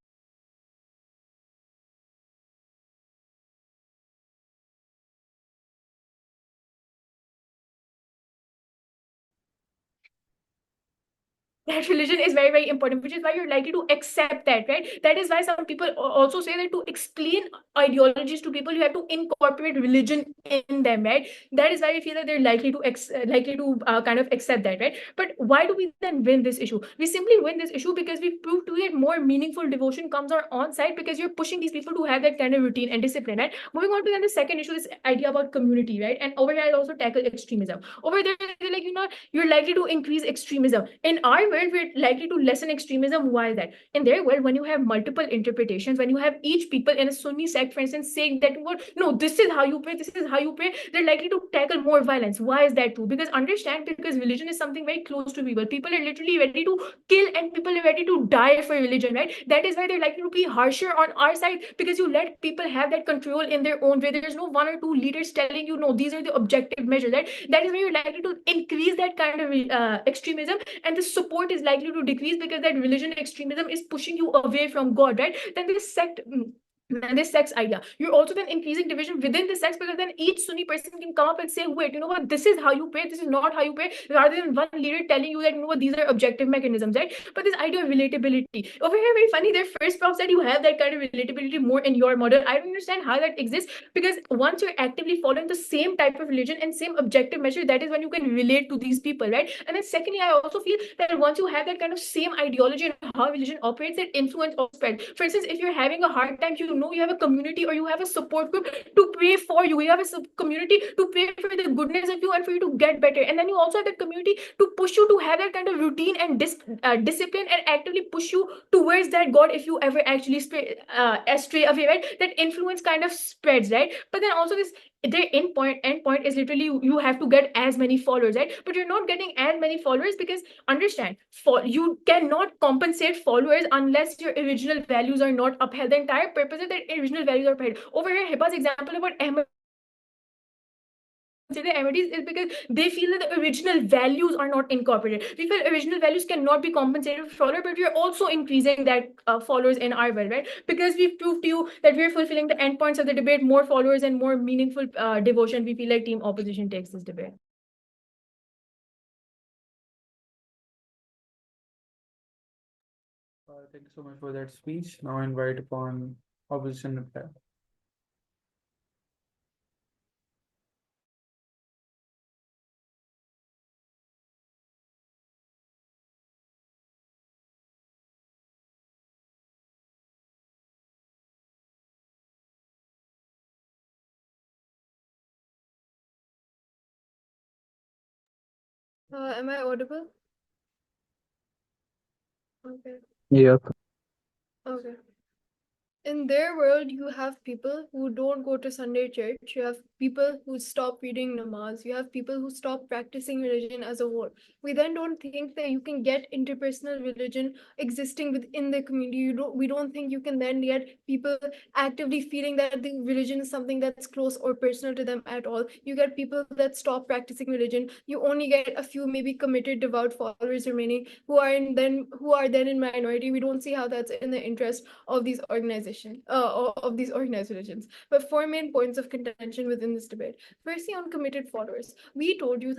that religion is very, very important, which is why you're likely to accept that, right? That is why some people also say that to explain ideologies to people, you have to incorporate religion in them, right? That is why we feel that they're likely to kind of accept that, right? But why do we then win this issue? We simply win this issue because we prove to you that more meaningful devotion comes on side, because you're pushing these people to have that kind of routine and discipline, right? Moving on to then the second issue, this idea about community, right? And over here I'll also tackle extremism. Over there, they're like, you're likely to increase extremism. In our world, we're likely to lessen extremism. Why is that? In their world, when you have multiple interpretations, when you have each people in a Sunni sect, for instance, saying that, well, no, this is how you pray, this is how you pray, they're likely to tackle more violence. Why is that too? Because understand, because religion is something very close to people. People are literally ready to kill and people are ready to die for religion, right? That is why they're likely to be harsher on our side, because you let people have that control in their own way. There's no one or two leaders telling you, no, these are the objective measures, right? That is why you're likely to increase that kind of extremism, and the support is likely to decrease because that religion extremism is pushing you away from God, right? Then this sect and this sex idea, you're also then increasing division within the sex, because then each Sunni person can come up and say, wait, you know what, this is how you pray, this is not how you pray, rather than one leader telling you that, you know what, these are objective mechanisms, right? But this idea of relatability over here, very funny, their first prof said you have that kind of relatability more in your model. I don't understand how that exists, because once you're actively following the same type of religion and same objective measure, that is when you can relate to these people, right? And then secondly, I also feel that once you have that kind of same ideology and how religion operates, that influence also spread. For instance, if you're having a hard time, you have a community or you have a support group to pray for you. You have a community to pray for the goodness of you and for you to get better. And then you also have that community to push you to have that kind of routine and discipline, and actively push you towards that God if you ever actually stray away, right? That influence kind of spreads, right? But then also this, their end point is literally you have to get as many followers, right? But you're not getting as many followers because understand, you cannot compensate followers unless your original values are not upheld. The entire purpose of that original values are upheld. Over here, Hiba's example about Ahmadis is because they feel that the original values are not incorporated. We feel original values cannot be compensated for follower, but we are also increasing that followers in our world, right? Because we've proved to you that we're fulfilling the endpoints of the debate, more followers and more meaningful devotion. We feel like team opposition takes this debate. Thank you so much for that speech. Now I invite upon opposition reply. Am I audible? Okay. Yes. Okay. In their world, you have people who don't go to Sunday church. You have people who stop reading namaz. You have people who stop practicing religion as a whole. We then don't think that you can get interpersonal religion existing within the community. We don't think you can then get people actively feeling that the religion is something that's close or personal to them at all. You get people that stop practicing religion. You only get a few maybe committed, devout followers remaining who are then in minority. We don't see how that's in the interest of these organizations, of these organized religions. But four main points of contention within this debate. Firstly, on committed followers, we told you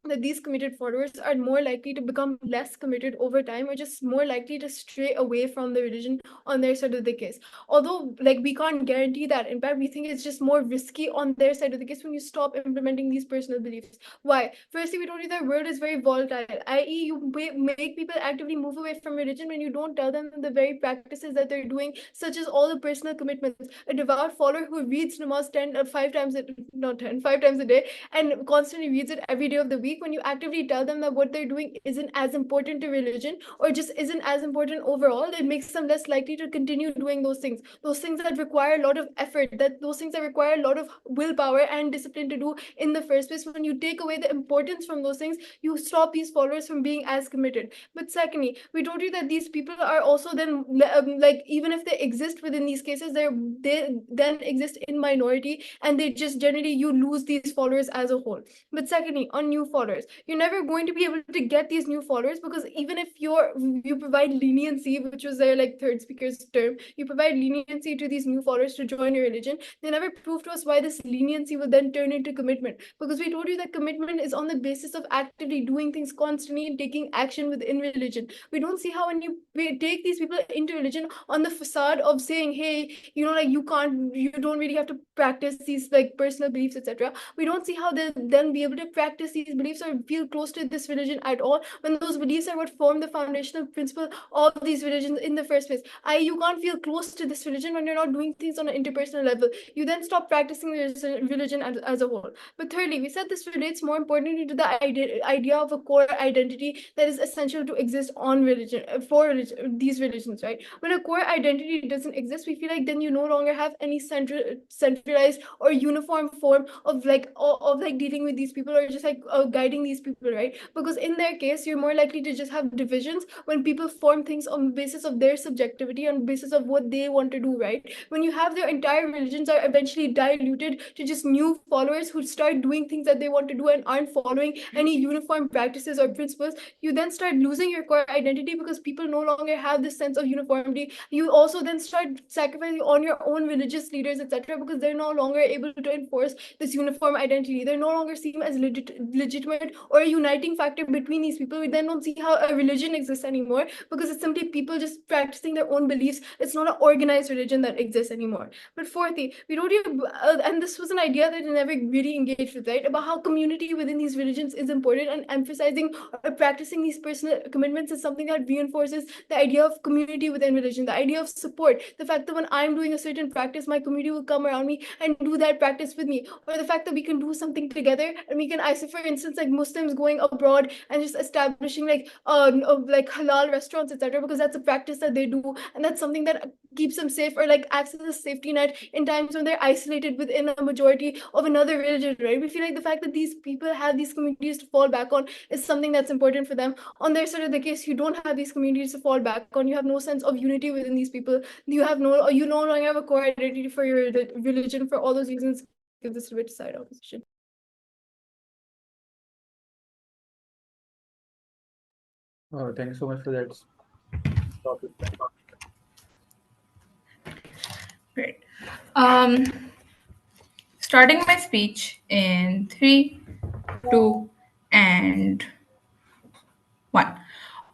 that these committed followers are more likely to become less committed over time, or just more likely to stray away from the religion on their side of the case. Although, like, we can't guarantee that. In fact, we think it's just more risky on their side of the case when you stop implementing these personal beliefs. Why? Firstly, we told you that world is very volatile, i.e., you make people actively move away from religion when you don't tell them the very practices that they're doing, such as all the personal commitments. A devout follower who reads namaz 5 times a day and constantly reads it every day of the week, when you actively tell them that what they're doing isn't as important to religion or just isn't as important overall, it makes them less likely to continue doing those things that require a lot of effort, those things that require a lot of willpower and discipline to do in the first place. When you take away the importance from those things, you stop these followers from being as committed. But secondly, we told you that these people are also then like, even if they exist within these cases, they then exist in minority, and they just generally, you lose these followers as a whole. But secondly, on new followers, followers. You're never going to be able to get these new followers, because even if you provide leniency, which was their like third speaker's term, you provide leniency to these new followers to join your religion, they never prove to us why this leniency will then turn into commitment. Because we told you that commitment is on the basis of actively doing things constantly and taking action within religion. We don't see how when you take these people into religion on the facade of saying, hey, like you don't really have to practice these like personal beliefs, etc. We don't see how they'll then be able to practice these beliefs or feel close to this religion at all, when those beliefs are what form the foundational principle of these religions in the first place. You can't feel close to this religion when you're not doing things on an interpersonal level. You then stop practicing religion as a whole. But thirdly, we said this relates more importantly to the idea of a core identity that is essential to exist on religion, these religions, right? When a core identity doesn't exist, we feel like then you no longer have any centralized or uniform form of dealing with these people, or just like guiding these people, right? Because in their case, you're more likely to just have divisions when people form things on the basis of their subjectivity, on the basis of what they want to do, right? When you have their entire religions are eventually diluted to just new followers who start doing things that they want to do and aren't following any uniform practices or principles, you then start losing your core identity because people no longer have this sense of uniformity. You also then start sacrificing on your own religious leaders, etc., because they're no longer able to enforce this uniform identity. They no longer seem as legitimate or a uniting factor between these people. We then don't see how a religion exists anymore, because it's simply people just practicing their own beliefs. It's not an organized religion that exists anymore. But fourthly, we don't even, and this was an idea that I never really engaged with, right, about how community within these religions is important, and emphasizing or practicing these personal commitments is something that reinforces the idea of community within religion, the idea of support, the fact that when I'm doing a certain practice, my community will come around me and do that practice with me, or the fact that we can do something together, and we can, I say for instance, like Muslims going abroad and just establishing like halal restaurants, etc., because that's a practice that they do, and that's something that keeps them safe, or like acts as a safety net in times when they're isolated within a majority of another religion, right? We feel like the fact that these people have these communities to fall back on is something that's important for them. On their side of the case, you don't have these communities to fall back on. You have no sense of unity within these people. You no longer have a core identity for your religion. For all those reasons, give this to side opposition. Thank you so much for that topic. Great. Starting my speech in 3, 2, and 1.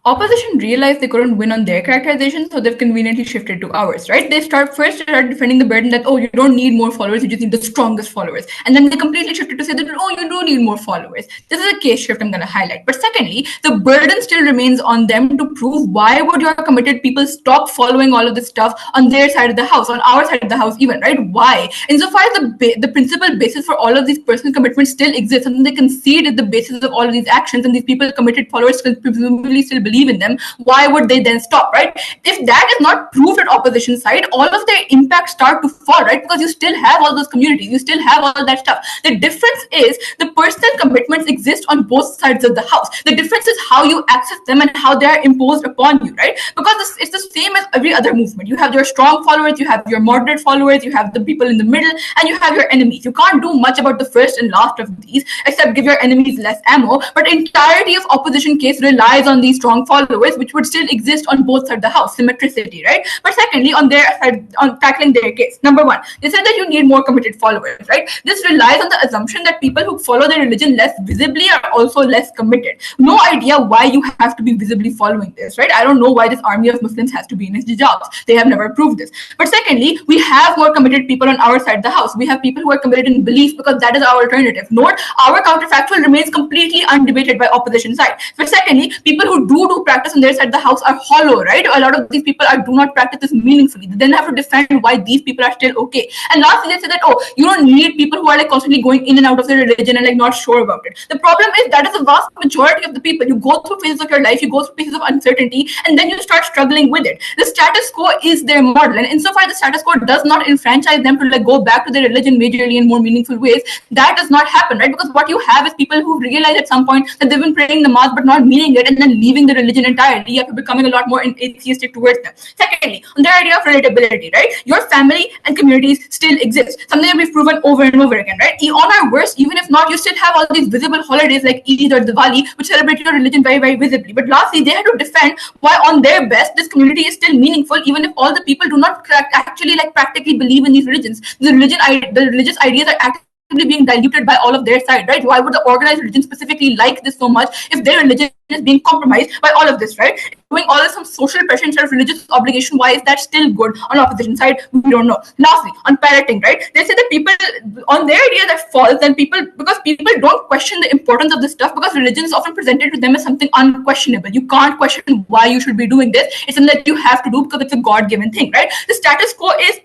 Opposition realized they couldn't win on their characterization, so they've conveniently shifted to ours, right? They start defending the burden that, oh, you don't need more followers, you just need the strongest followers. And then they completely shifted to say that, oh, you do need more followers. This is a case shift I'm going to highlight. But secondly, the burden still remains on them to prove why would your committed people stop following all of this stuff on their side of the house, on our side of the house even, right? Why? Insofar as the principal basis for all of these personal commitments still exists, and they concede at the basis of all of these actions, and these people committed followers presumably still believe in them, why would they then stop, right? If that is not proved at opposition side, all of their impacts start to fall, right? Because you still have all those communities, you still have all that stuff. The difference is the personal commitments exist on both sides of the house. The difference is how you access them and how they are imposed upon you, right? Because it's the same as every other movement. You have your strong followers, you have your moderate followers, you have the people in the middle, and you have your enemies. You can't do much about the first and last of these except give your enemies less ammo. But entirety of opposition case relies on these strong followers, which would still exist on both sides of the house, symmetricity, right? But secondly, on their side, on tackling their case, number one, they said that you need more committed followers, right? This relies on the assumption that people who follow their religion less visibly are also less committed. No idea why you have to be visibly following this, right? I don't know why this army of Muslims has to be in his hijabs. They have never proved this. But secondly, we have more committed people on our side of the house. We have people who are committed in belief because that is our alternative. Note, our counterfactual remains completely undebated by opposition side. But secondly, people who do practice on their side of the house are hollow, right? A lot of these people do not practice this meaningfully. They then have to defend why these people are still okay. And lastly, they say that, oh, you don't need people who are like constantly going in and out of their religion and like not sure about it. The problem is that is the vast majority of the people. You go through phases of your life, you go through phases of uncertainty, and then you start struggling with it. The status quo is their model, and insofar the status quo does not enfranchise them to like go back to their religion majorly in more meaningful ways, that does not happen, right? Because what you have is people who realize at some point that they've been praying namaz but not meaning it, and then leaving the religion entirely, you're becoming a lot more atheistic towards them. Secondly, on the idea of relatability, right? Your family and communities still exist. Something that we've proven over and over again, right? On our worst, even if not, you still have all these visible holidays like Eid or Diwali, which celebrate your religion very, very visibly. But lastly, they had to defend why on their best this community is still meaningful, even if all the people do not actually like practically believe in these religions. The religious ideas are actively being diluted by all of their side, right? Why would the organized religion specifically like this so much if their religion is being compromised by all of this, right? Doing all this some social pressure instead of religious obligation. Why is that still good on the opposition side? We don't know. Lastly, on parenting, right? They say that people on their idea that falls, then because people don't question the importance of this stuff because religion is often presented to them as something unquestionable. You can't question why you should be doing this. It's something that you have to do because it's a God-given thing, right? The status quo is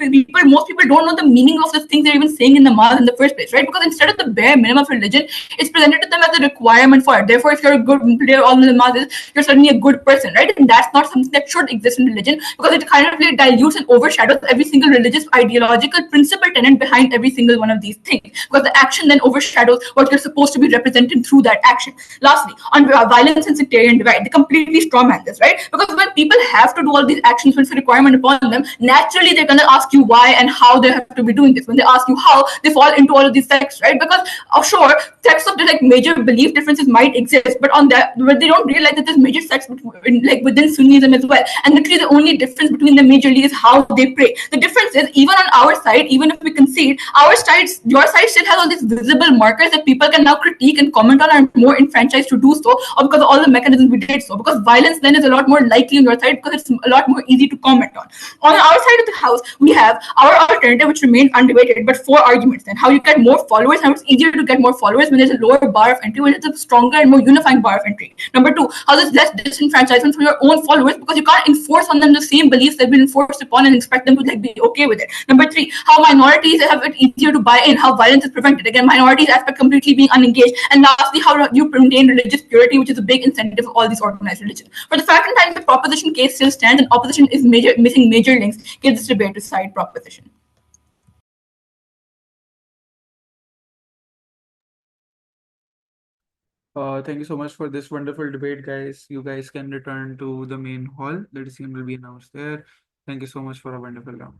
most people don't know the meaning of the things they're even saying in the mass in the first place, right? Because instead of the bare minimum of religion, it's presented to them as a requirement for it. Therefore, if you're a good player, all the masses, you're certainly a good person, right? And that's not something that should exist in religion because it kind of like dilutes and overshadows every single religious ideological principle tenet behind every single one of these things. Because the action then overshadows what you're supposed to be represented through that action. Lastly, on violence and sectarian divide, they completely strawman this, right? Because when people have to do all these actions when it's a requirement upon them, naturally they're gonna ask you why and how they have to be doing this. When they ask you how, they fall into all of these sects, right? Because sure, sects of the like major belief differences might exist, but they don't realize that there's major sects within Sunnism as well. And literally the only difference between them majorly is how they pray. The difference is even on our side, even if we concede, your side still has all these visible markers that people can now critique and comment on and are more enfranchised to do so, or because of all the mechanisms we did so. Because violence then is a lot more likely on your side because it's a lot more easy to comment on. On our side of the house, we have our alternative, which remained undebated, but 4 arguments then. How you get more followers, how it's easier to get more followers when there's a lower bar of entry, when it's a stronger and more unifying bar of entry. Number 2, how there's less disenfranchisement for your own followers because you can't enforce on them the same beliefs that have been enforced upon and expect them to like be okay with it. Number 3, how minorities have it easier to buy in, how violence is prevented. Again, minorities aspect completely being unengaged. And lastly, how you maintain religious purity, which is a big incentive of all these organized religions. For the fact and time, the proposition case still stands, and opposition is missing major links. Give this debate to side proposition. Thank you so much for this wonderful debate, guys. You guys can return to the main hall. The decision will be announced there. Thank you so much for a wonderful round.